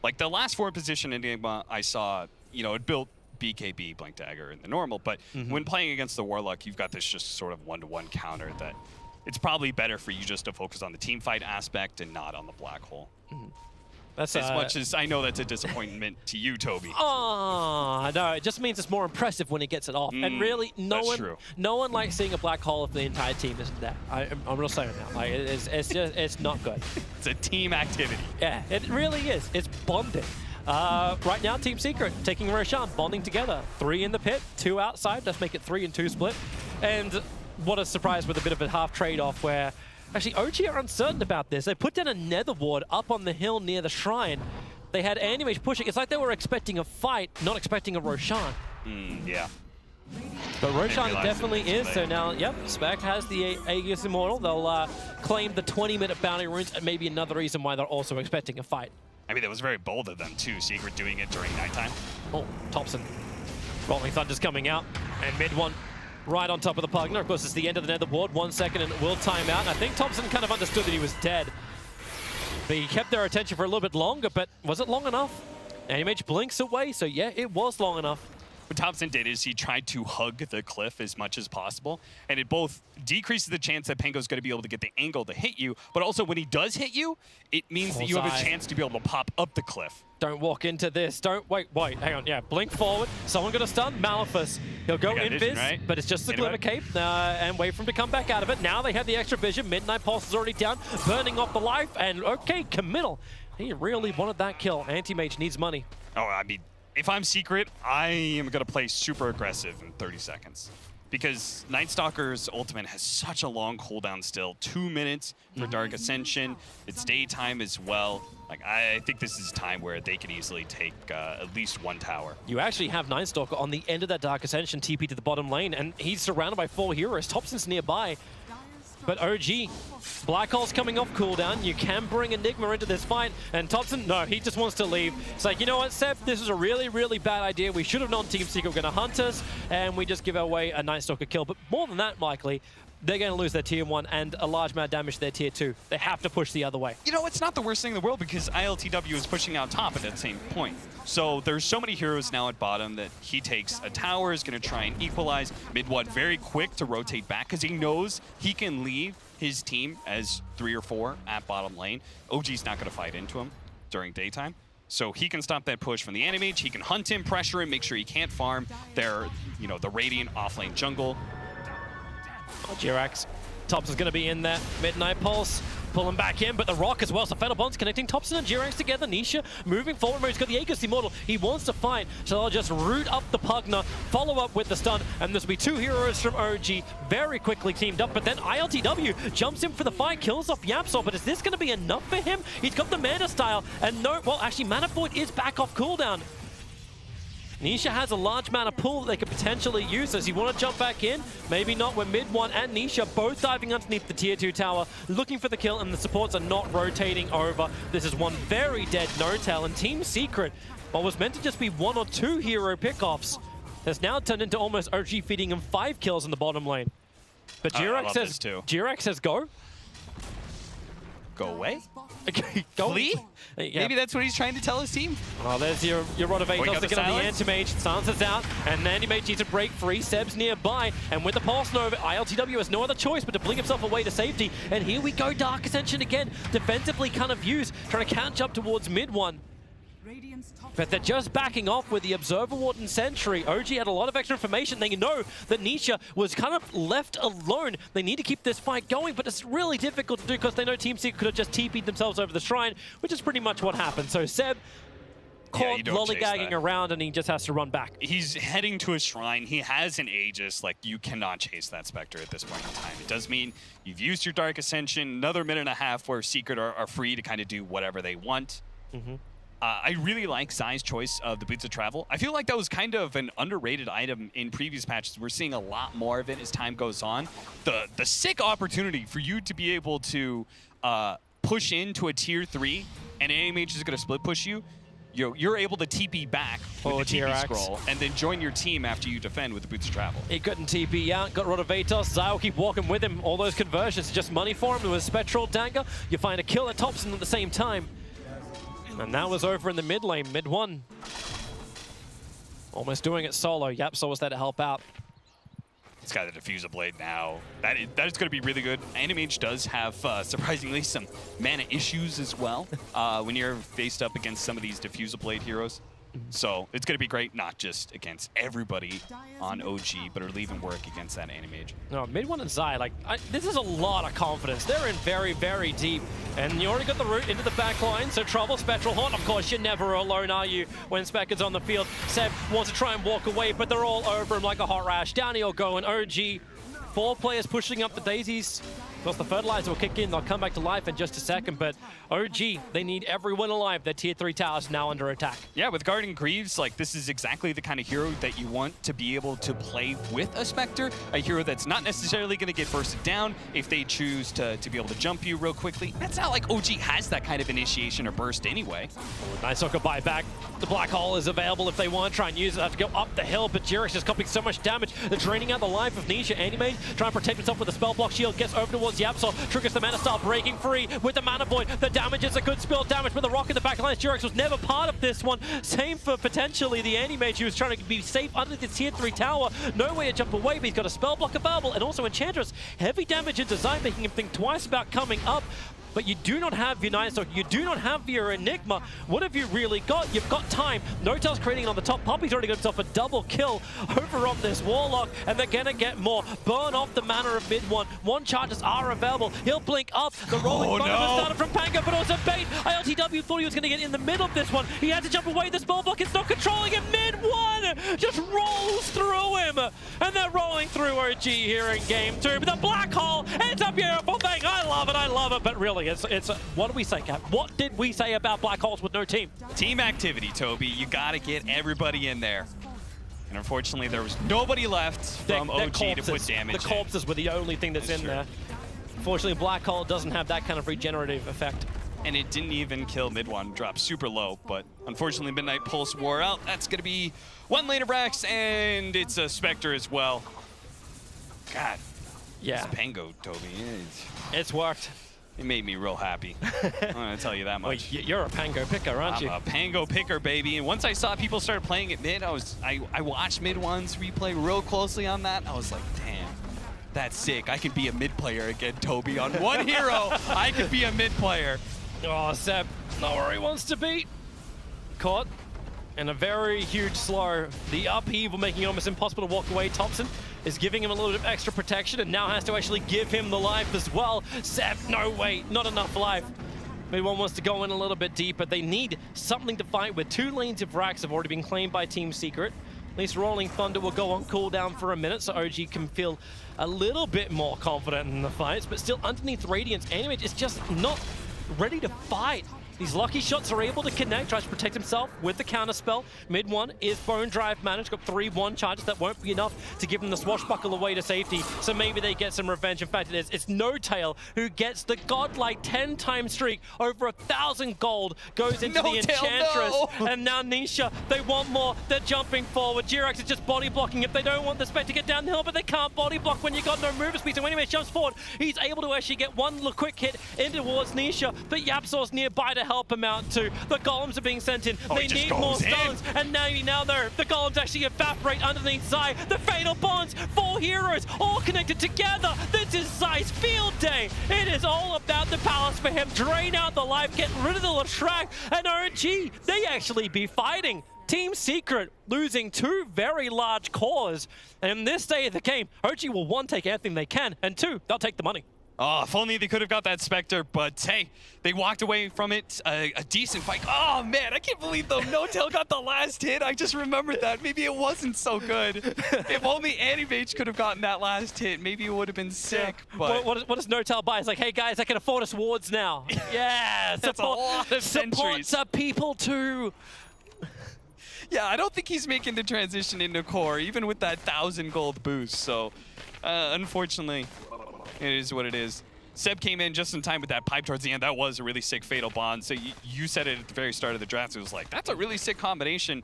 like the last 4-position Enigma I saw, it built BKB, Blink Dagger, in the normal, but when playing against the Warlock, you've got this just sort of one-to-one counter that it's probably better for you just to focus on the team fight aspect and not on the black hole. That's as much as I know that's a disappointment to you, Toby. Oh, no, it just means it's more impressive when he gets it off. And really, no one likes seeing a black hole if the entire team isn't there. I'm real sorry now. Like, it's not good. It's a team activity. Yeah, it really is. It's bonding. Right now, Team Secret taking Roshan, bonding together. 3 in the pit, 2 outside. Let's make it 3 and 2 split. And what a surprise with a bit of a half trade-off where actually OG are uncertain about this. They put down a Nether Ward up on the hill near the shrine. They had Animage pushing. It's like they were expecting a fight, not expecting a Roshan. Yeah. But Roshan definitely is. So now, yep, Spec has the Aegis Immortal. They'll claim the 20-minute bounty runes, and maybe another reason why they're also expecting a fight. I mean, that was very bold of them, too. Secret doing it during nighttime. Oh, Thompson. Rolling Thunder's coming out, and mid one right on top of the Pugner. Of course, it's the end of the Nether Ward. 1 second, and it will time out. And I think Thompson kind of understood that he was dead. But he kept their attention for a little bit longer, but was it long enough? Animage blinks away, so yeah, it was long enough. What Thompson did is he tried to hug the cliff as much as possible, and it both decreases the chance that Pango's going to be able to get the angle to hit you, but also when he does hit you, it means that you have a chance to be able to pop up the cliff. Don't walk into this. Don't wait, hang on. Yeah, blink forward. Someone got to stun. Malefice. He'll go in vision, right? But it's just the Glimmer Cape and wait for him to come back out of it. Now they have the extra vision. Midnight Pulse is already down, burning off the life, and okay, committal. He really wanted that kill. Anti-Mage needs money. Oh, I mean, if I'm Secret, I am going to play super aggressive in 30 seconds. Because Night Stalker's ultimate has such a long cooldown still. 2 minutes for Dark Ascension. It's daytime as well. Like, I think this is time where they can easily take at least 1 tower. You actually have Night Stalker on the end of that Dark Ascension TP to the bottom lane, and he's surrounded by 4 heroes. Thompson's nearby. But OG, Black Hole's coming off cooldown. You can bring Enigma into this fight. And Thompson, no, he just wants to leave. It's like, you know what, Seb? This is a really, really bad idea. We should have known Team Secret were going to hunt us, and we just give away a Night Stalker kill. But more than that, likely, they're going to lose their tier 1 and a large amount of damage to their tier 2. They have to push the other way. You know, it's not the worst thing in the world because ILTW is pushing out top at that same point. So there's so many heroes now at bottom that he takes a tower, is going to try and equalize. Mid-1 very quick to rotate back because he knows he can leave his team as 3 or 4 at bottom lane. OG's not going to fight into him during daytime. So he can stop that push from the Animage. He can hunt him, pressure him, make sure he can't farm their, you know, the Radiant offlane jungle. Jirax. Thompson's going to be in there. Midnight Pulse. Pull him back in, but the Rock as well. So Fatal Bond's connecting Thompson and Jirax together. Nisha moving forward. He's got the Aegis Immortal. He wants to fight, so they'll just root up the Pugna, follow up with the stun, and this will be 2 heroes from OG very quickly teamed up. But then ILTW jumps in for the fight, kills off Yapsol. But is this going to be enough for him? He's got the Mana style, and no, well, actually, Mana Void is back off cooldown. Nisha has a large amount of pull that they could potentially use. Does he want to jump back in? Maybe not. When Mid-1 and Nisha both diving underneath the tier 2 tower, looking for the kill, and the supports are not rotating over. This is one very dead No-Tail, and Team Secret, what was meant to just be 1 or 2 hero pickoffs, has now turned into almost OG feeding him 5 kills in the bottom lane. But Jirax says go. Go away? Go. Flee? Yeah. Maybe that's what he's trying to tell his team. Oh, there's your Rod of Atos looking at the Anti-Mage. Stances out, and the Anti-Mage needs to break free. Seb's nearby, and with the Pulse Nova, ILTW has no other choice but to blink himself away to safety. And here we go, Dark Ascension again. Defensively kind of used, trying to catch up towards Mid-1. But they're just backing off with the Observer Ward and Sentry. OG had a lot of extra information. They know that Nisha was kind of left alone. They need to keep this fight going, but it's really difficult to do because they know Team Secret could have just TP'd themselves over the shrine, which is pretty much what happened. So Seb caught lollygagging around, and he just has to run back. He's heading to a shrine. He has an Aegis. Like, you cannot chase that Spectre at this point in time. It does mean you've used your Dark Ascension, another minute and a half where Secret are free to kind of do whatever they want. I really like Zai's choice of the Boots of Travel. I feel like that was kind of an underrated item in previous patches. We're seeing a lot more of it as time goes on. The sick opportunity for you to be able to push into a tier 3 and Anti-Mage is going to split push you. You're able to TP back with the TP scroll and then join your team after you defend with the Boots of Travel. He couldn't TP out, got Rod of Atos. Zai will keep walking with him. All those conversions, just money for him. With a Spectral Dagger, you find a kill at Thompson at the same time. And that was over in the mid lane, Mid-1. Almost doing it solo. Yapsol was there to help out. He's got the Diffuser Blade now. That is going to be really good. Anti-Mage does have, surprisingly, some mana issues as well when you're faced up against some of these Diffuser Blade heroes. So it's going to be great, not just against everybody on OG, but it'll even work against that Anti-Mage. No, Mid-1 and Zai, like, this is a lot of confidence. They're in very, very deep. And you already got the route into the back line, so Trouble, Spectral Haunt. Of course, you're never alone, are you, when Spec is on the field. Seb wants to try and walk away, but they're all over him like a hot rash. Down he'll go, and OG, 4 players pushing up the daisies. Of course, the fertilizer will kick in. They'll come back to life in just a second, but OG, they need everyone alive. Their tier 3 towers now under attack. Yeah, with Guardian Greaves, like, this is exactly the kind of hero that you want to be able to play with a Spectre, a hero that's not necessarily going to get bursted down if they choose to be able to jump you real quickly. That's not like OG has that kind of initiation or burst anyway. Nice hook buyback. The Black Hole is available if they want to try and use it. They have to go up the hill, but Jirax is copying so much damage. They're draining out the life of Nisha. Anti-Mage trying to protect himself with a spell block shield, gets over towards Yapsol, triggers the Mana Star, breaking free with the Mana Void. The damage is a good spill damage, but the Rock in the back line. Jirax was never part of this one. Same for potentially the Anti-Mage, who was trying to be safe under the tier 3 tower. No way to jump away, but he's got a spell block available, and also Enchantress. Heavy damage into Zai, making him think twice about coming up. But you do not have your Night Stalker, you do not have your Enigma. What have you really got? You've got time. No-Tail's creating on the top. Puppy's already got himself a double kill over on this Warlock, and they're gonna get more. Burn off the mana of Mid-1. 1 charges are available. He'll blink up. The rolling thunder started from Pango, but also bait. ILTW thought he was gonna get in the middle of this one. He had to jump away. The spell block is not controlling him. Mid-1 just rolls through him. And they're rolling through OG here in game 2. But the Black Hole, it's a beautiful thing. I love it, but really, it's what did we say, Cap? What did we say about Black Holes with no team? Team activity, Toby. You got to get everybody in there. And unfortunately, there was nobody left from OG to put damage The corpses were the only thing that's in there. Unfortunately, Black Hole doesn't have that kind of regenerative effect. And it didn't even kill Mid-1, dropped super low, but unfortunately Midnight Pulse wore out. That's going to be 1 lane of Rax, and it's a Spectre as well. God. Yeah. This Pango, Toby. It's worked. It made me real happy. I'm going to tell you that much. Well, you're a Pango picker, aren't you? I'm a Pango picker, baby. And once I saw people start playing at mid, I watched mid ones replay real closely on that. I was like, damn, that's sick. I could be a mid player again, Toby. On one hero, I could be a mid player. Oh, Seb, not where he wants to be. Caught in a very huge slow. The upheaval making it almost impossible to walk away. Thompson is giving him a little bit of extra protection and now has to actually give him the life as well. Seb, no way, not enough life. Mid1 wants to go in a little bit deeper. They need something to fight with. 2 lanes of racks have already been claimed by Team Secret. At least Rolling Thunder will go on cooldown for a minute so OG can feel a little bit more confident in the fights, but still underneath Radiance, Animage is just not ready to fight. These lucky shots are able to connect, tries to protect himself with the counter spell. Mid1 is Bone Drive managed, got 3-1 charges. That won't be enough to give them the swashbuckle away to safety, so maybe they get some revenge. In fact, it's No Tail who gets the godlike 10-time streak. Over 1,000 gold goes into the Enchantress. And now Nisha, they want more. They're jumping forward. Jirax is just body blocking if they don't want the spec to get down the hill, but they can't body block when you got no movement speed. So anyway, jumps forward. He's able to actually get one quick hit in towards Nisha, but Yapsor's nearby to help him out too. The golems are being sent in. They need more stones. And now the golems actually evaporate underneath Zai. The fatal bonds, 4 heroes all connected together. This is Zai's field day. It is all about the palace for him. Drain out the life, get rid of the Leshrac, and OG, they actually be fighting. Team Secret losing 2 very large cores. And in this day of the game, OG will 1, take anything they can, and 2, they'll take the money. Oh, if only they could have got that Spectre, but hey, they walked away from it. A decent fight. Oh man, I can't believe though No Tail got the last hit. I just remembered that. Maybe it wasn't so good. If only Animage could have gotten that last hit, maybe it would have been sick. Yeah. But what does No Tail buy? It's like, hey guys, I can afford us wards now. Yeah, that's a lot of centuries. Supports people too. Yeah, I don't think he's making the transition into core, even with that 1,000 gold boost. So, unfortunately, it is what it is. Seb came in just in time with that pipe towards the end. That was a really sick Fatal Bond. So you said it at the very start of the draft. It was like, that's a really sick combination.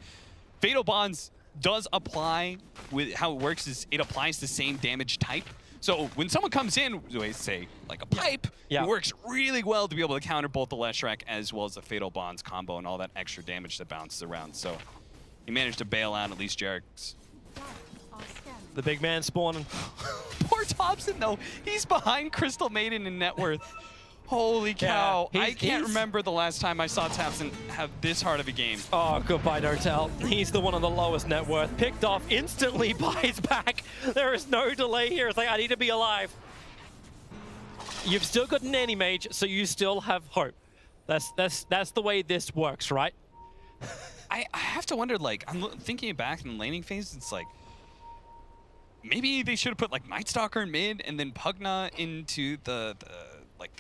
Fatal Bonds does apply with how it works is it applies the same damage type. So when someone comes in, say like a pipe, it works really well to be able to counter both the Leshrac as well as the Fatal Bonds combo and all that extra damage that bounces around. So he managed to bail out at least Jarek's. The big man spawning. Poor Thompson, though. He's behind Crystal Maiden in net worth. Holy cow. Yeah, I can't remember the last time I saw Thompson have this hard of a game. Oh, goodbye, No Tail. He's the one on the lowest net worth. Picked off instantly by his back. There is no delay here. It's like, I need to be alive. You've still got an Anti-Mage, so you still have hope. That's the way this works, right? I have to wonder, like, I'm thinking back in the laning phase, it's like, maybe they should have put like Night Stalker in mid and then Pugna into the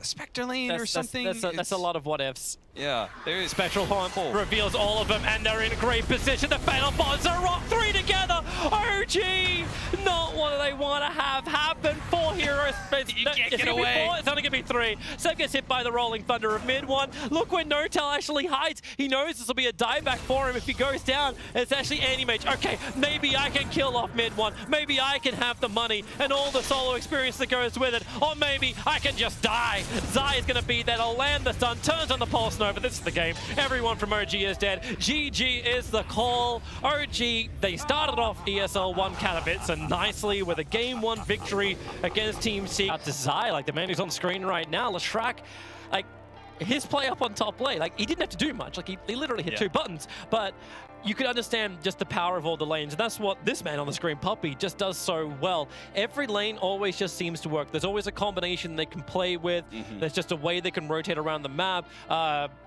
Spectre lane or something. That's a lot of what ifs. Yeah, there is. Spectral Horn reveals all of them, and they're in a great position. The Fatal Bonds are rock 3 together. OG, not what they want to have happen. 4 heroes. You can't get away. 4, it's only going to be 3. Seb gets hit by the Rolling Thunder of mid-1. Look where No Tail actually hides. He knows this will be a dieback for him. If he goes down, it's actually Anti-Mage. Okay, maybe I can kill off mid-1. Maybe I can have the money and all the solo experience that goes with it. Or maybe I can just die. Zai is going to be there. He'll land the stun, turns on the Pulse Nova. This is the game. Everyone from OG is dead. GG is the call. OG, they started off ESL One Katowice and nicely with a Game 1 victory against Team C. Out to Zai, like the man who's on screen right now. Leshrac, like his play up on top lane, like he didn't have to do much. Like he literally hit 2 buttons, but you could understand just the power of all the lanes. And that's what this man on the screen, Puppy, just does so well. Every lane always just seems to work. There's always a combination they can play with. There's just a way they can rotate around the map.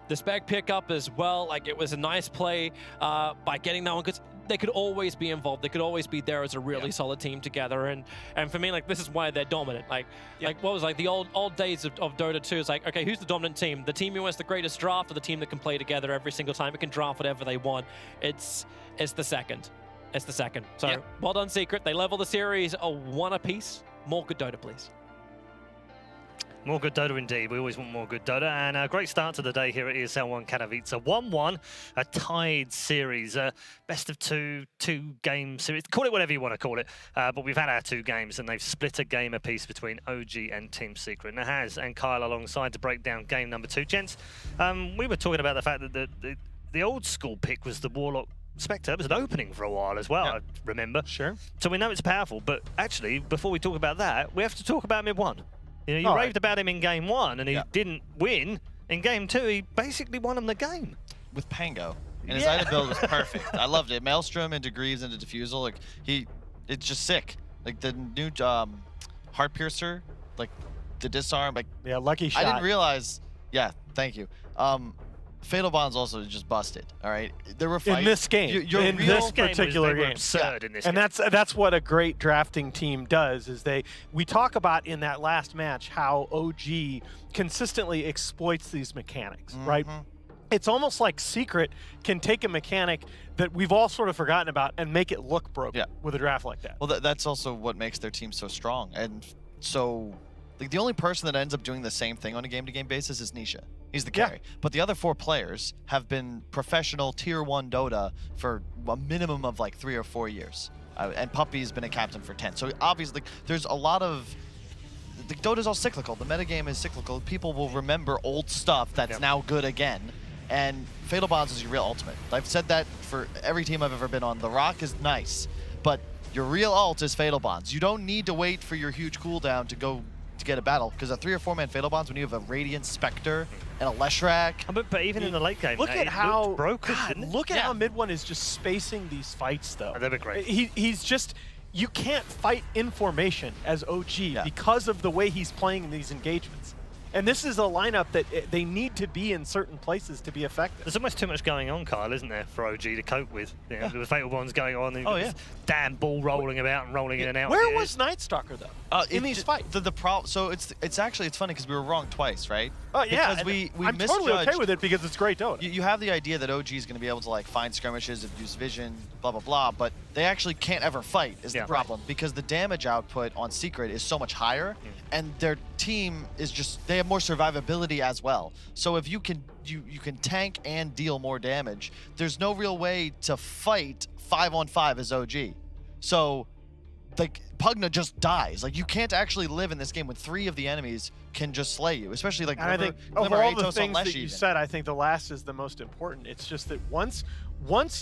The spec pickup as well. Like it was a nice play by getting that one because they could always be involved. They could always be there as a really solid team together. And for me, like this is why they're dominant. Like what was like the old days of Dota 2 is like, okay, who's the dominant team? The team who has the greatest draft or the team that can play together every single time? It can draft whatever they want. It's the second. It's the second. So well done, Secret. They level the series a 1 apiece. More good Dota, please. More good Dota indeed. We always want more good Dota. And a great start to the day here at ESL One Katowice. 1-1, a tied series. Best of two-game series. Call it whatever you want to call it. But we've had our 2 games, and they've split a game apiece between OG and Team Secret. Nahaz and Kyle alongside to break down game number 2. Gents, we were talking about the fact that the old school pick was the Warlock Spectre. It was an opening for a while as well, I remember. Sure. So we know it's powerful, but actually, before we talk about that, we have to talk about mid 1. You know, you raved about him in game 1, and he didn't win. In game 2, he basically won him the game. With Pango. And his item build was perfect. I loved it. Maelstrom into Greaves into Diffusal. Like, it's just sick. Like, the new Heart Piercer, like, the disarm. Like, yeah, lucky shot. I didn't realize. Yeah, thank you. Fatal Bond's also just busted. All right, there were fights in this game. In this particular game, absurd in this and game. that's what a great drafting team does. Is we talk about in that last match how OG consistently exploits these mechanics, right? It's almost like Secret can take a mechanic that we've all sort of forgotten about and make it look broken with a draft like that. Well, that's also what makes their team so strong. And so, like, the only person that ends up doing the same thing on a game-to-game basis is Nisha. He's the carry. But the other 4 players have been professional Tier 1 Dota for a minimum of like 3 or 4 years. And Puppy's been a captain for 10. So obviously, there's a lot of... The Dota's all cyclical. The metagame is cyclical. People will remember old stuff that's now good again. And Fatal Bonds is your real ultimate. I've said that for every team I've ever been on. The Rock is nice, but your real ult is Fatal Bonds. You don't need to wait for your huge cooldown to go to get a battle, because a 3 or 4 man Fatal Bonds, when you have a Radiant Spectre and a Leshrac. But even in the late game, look at how broken. Look at how mid 1 is just spacing these fights, though. Oh, they've been great. He's just, you can't fight in formation as OG because of the way he's playing these engagements. And this is a lineup that they need to be in certain places to be effective. There's almost too much going on, Kyle, isn't there, for OG to cope with? You know, the Fatal Bonds going on, and this damn ball rolling about and rolling in and out. Where was Nightstalker, though, in these fights? The problem, so it's actually, it's funny because we were wrong twice, right? Oh, yeah. Because we I'm misjudged. totally okay with it because it's great Dota. You have the idea that OG is going to be able to like find skirmishes and use vision, blah, blah, blah, but they actually can't ever fight is the problem because the damage output on Secret is so much higher and their team is just, they have more survivability as well. So if you can tank and deal more damage, there's no real way to fight 5-on-5 as OG. So like Pugna just dies. Like you can't actually live in this game when 3 of the enemies can just slay you, especially like I think of all the things that you said, I think the last is the most important. It's just that once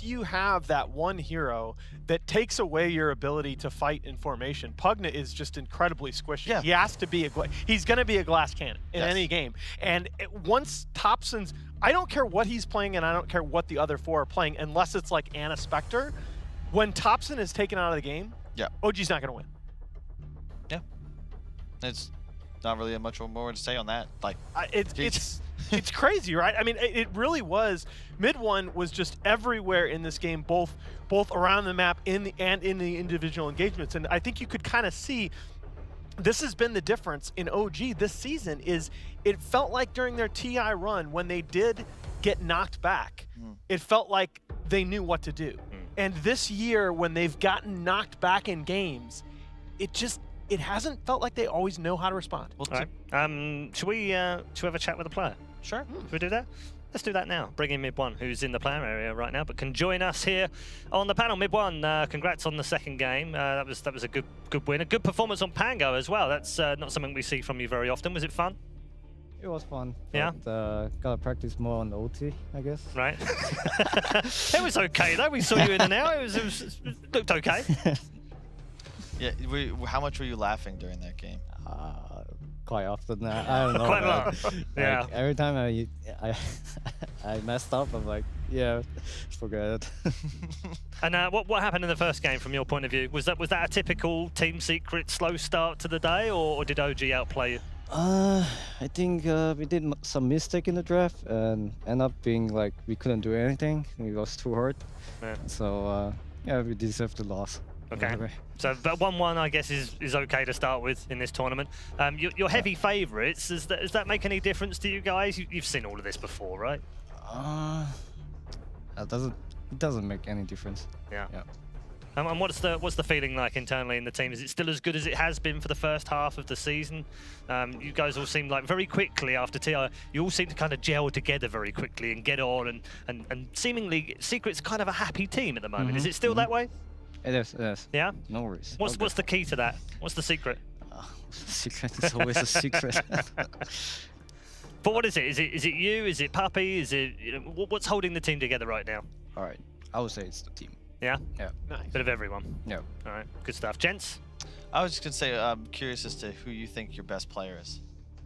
you have that one hero that takes away your ability to fight in formation, Pugna is just incredibly squishy. Yeah. He has to be he's going to be a glass cannon in any game. And once Thompson's, I don't care what he's playing and I don't care what the other 4 are playing unless it's like Anna Spectre. When Thompson is taken out of the game, OG's not going to win. Yeah. It's not really much more to say on that. Like it's crazy, right? I mean, it really was. Mid 1 was just everywhere in this game, both around the map and in the individual engagements. And I think you could kind of see this has been the difference in OG this season. Is it felt like during their TI run when they did get knocked back, it felt like they knew what to do. And this year, when they've gotten knocked back in games, it hasn't felt like they always know how to respond. Well, should we have a chat with the player? Sure. Should we do that? Let's do that now. Bring in Mid 1, who's in the player area right now, but can join us here on the panel. Mid 1, congrats on the second game. That was a good win. A good performance on Pango as well. That's not something we see from you very often. Was it fun? It was fun. Yeah. But, gotta practice more on the OT, I guess. Right. It was okay though. We saw you in and out. It looked okay. Yeah. How much were you laughing during that game? Quite often. I don't know. Quite a lot. Yeah. Like, every time I messed up, I'm like, yeah, forget it. And what happened in the first game from your point of view? Was that a typical Team Secret slow start to the day, or did OG outplay you? I think we did some mistake in the draft and end up being like we couldn't do anything. It was too hard. Yeah. So yeah, we deserved the loss. Okay. Anyway. So that 1-1, I guess, is okay to start with in this tournament. Your heavy favourites, does that make any difference to you guys? You've seen all of this before, right? It doesn't make any difference. Yeah. And what's the feeling like internally in the team? Is it still as good as it has been for the first half of the season? You guys all seem like very quickly after TI, you all seem to kind of gel together very quickly and get on, and seemingly Secret's kind of a happy team at the moment. Is it still that way? It is, it is. Yeah? No worries. What's the key to that? What's the secret? Secret is always a secret. But what is it? Is it you? Is it Puppy? Is it, you know, what's holding the team together right now? All right, I would say it's the team. Yeah? Yeah. Nice. Bit of everyone. Yeah. All right, good stuff. Gents? I was just gonna say, I'm curious as to who you think your best player is,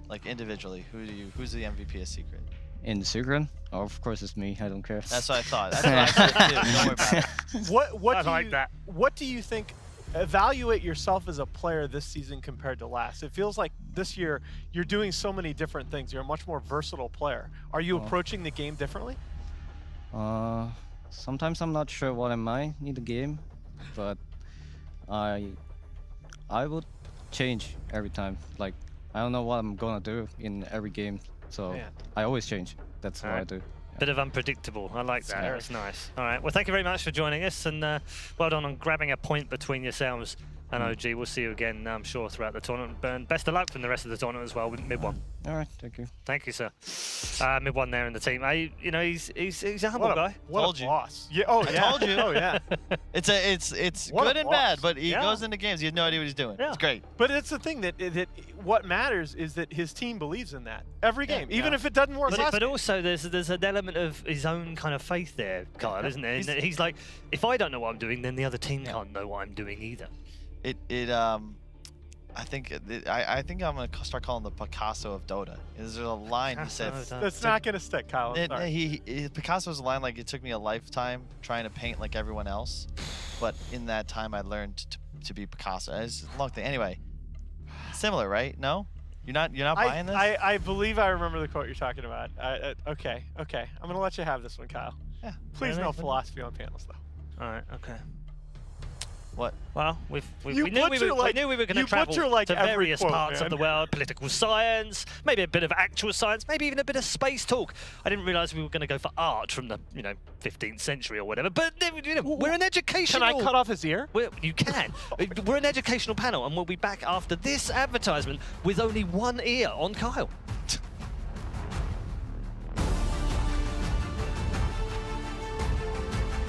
like individually. Who's the MVP of Secret? In the secret? Oh, of course it's me. I don't care. That's what I thought. That's what I said too. Don't worry about it. What I do like you, that. What do you think? Evaluate yourself as a player this season compared to last. It feels like this year you're doing so many different things. You're a much more versatile player. Are you approaching the game differently? Sometimes I'm not sure what am I in the game, but I would change every time. Like I don't know what I'm gonna do in every game, so Man. I always change. That's what I Alright. do. Bit of unpredictable. I like that. Yeah. That's nice. All right. Well, thank you very much for joining us, and well done on grabbing a point between yourselves and OG. We'll see you again, I'm sure, throughout the tournament. And best of luck from the rest of the tournament as well with Mid One. All right, thank you. Thank you, sir. Mid One there in the team. You know, he's a humble guy. What Told a you. boss. Yeah. Oh, I yeah. told you. Oh, yeah. It's What a good and boss. bad, but he Yeah. goes into games. He has no idea what he's doing. Yeah. It's great. But it's the thing that what matters is that his team believes in that every game, even if it doesn't work. But also, there's an element of his own kind of faith there, Kyle, isn't there? He's like, if I don't know what I'm doing, then the other team can't know what I'm doing either. I think I'm gonna start calling the Picasso of Dota. There's a line he said. Picasso of Dota. That's not going to stick, Kyle. I'm sorry. Picasso's line like it took me a lifetime trying to paint like everyone else, but in that time I learned to be Picasso. It's a long thing. Anyway, similar, right? No, you're not buying this. I believe I remember the quote you're talking about. Okay. I'm going to let you have this one, Kyle. Yeah. Please Really? no philosophy on panels, though. All right, okay. What? Well, we You knew we butcher, were like- going to you travel butcher, like, to every various quote, parts of man. the world, political science, maybe a bit of actual science, maybe even a bit of space talk. I didn't realize we were going to go for art from the 15th century or whatever. But we're an educational. Can I cut off his ear? You can. We're an educational panel, and we'll be back after this advertisement with only one ear on Kyle.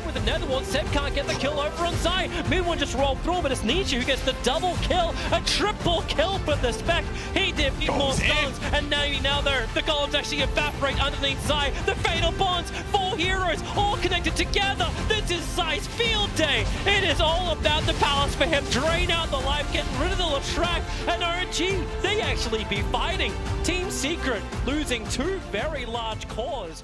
With another one, Seb can't get the kill over on Zai. Mid One just rolled through, but it's Nietzsche who gets the double kill, a triple kill for the Spec. He did need more stuns, and now the golems actually evaporate underneath Zai. The fatal bonds, 4 heroes all connected together. This is Zai's field day. It is all about the palace for him. Drain out the life, get rid of the Latrak, and OG, they actually be fighting. Team Secret losing 2 very large cores.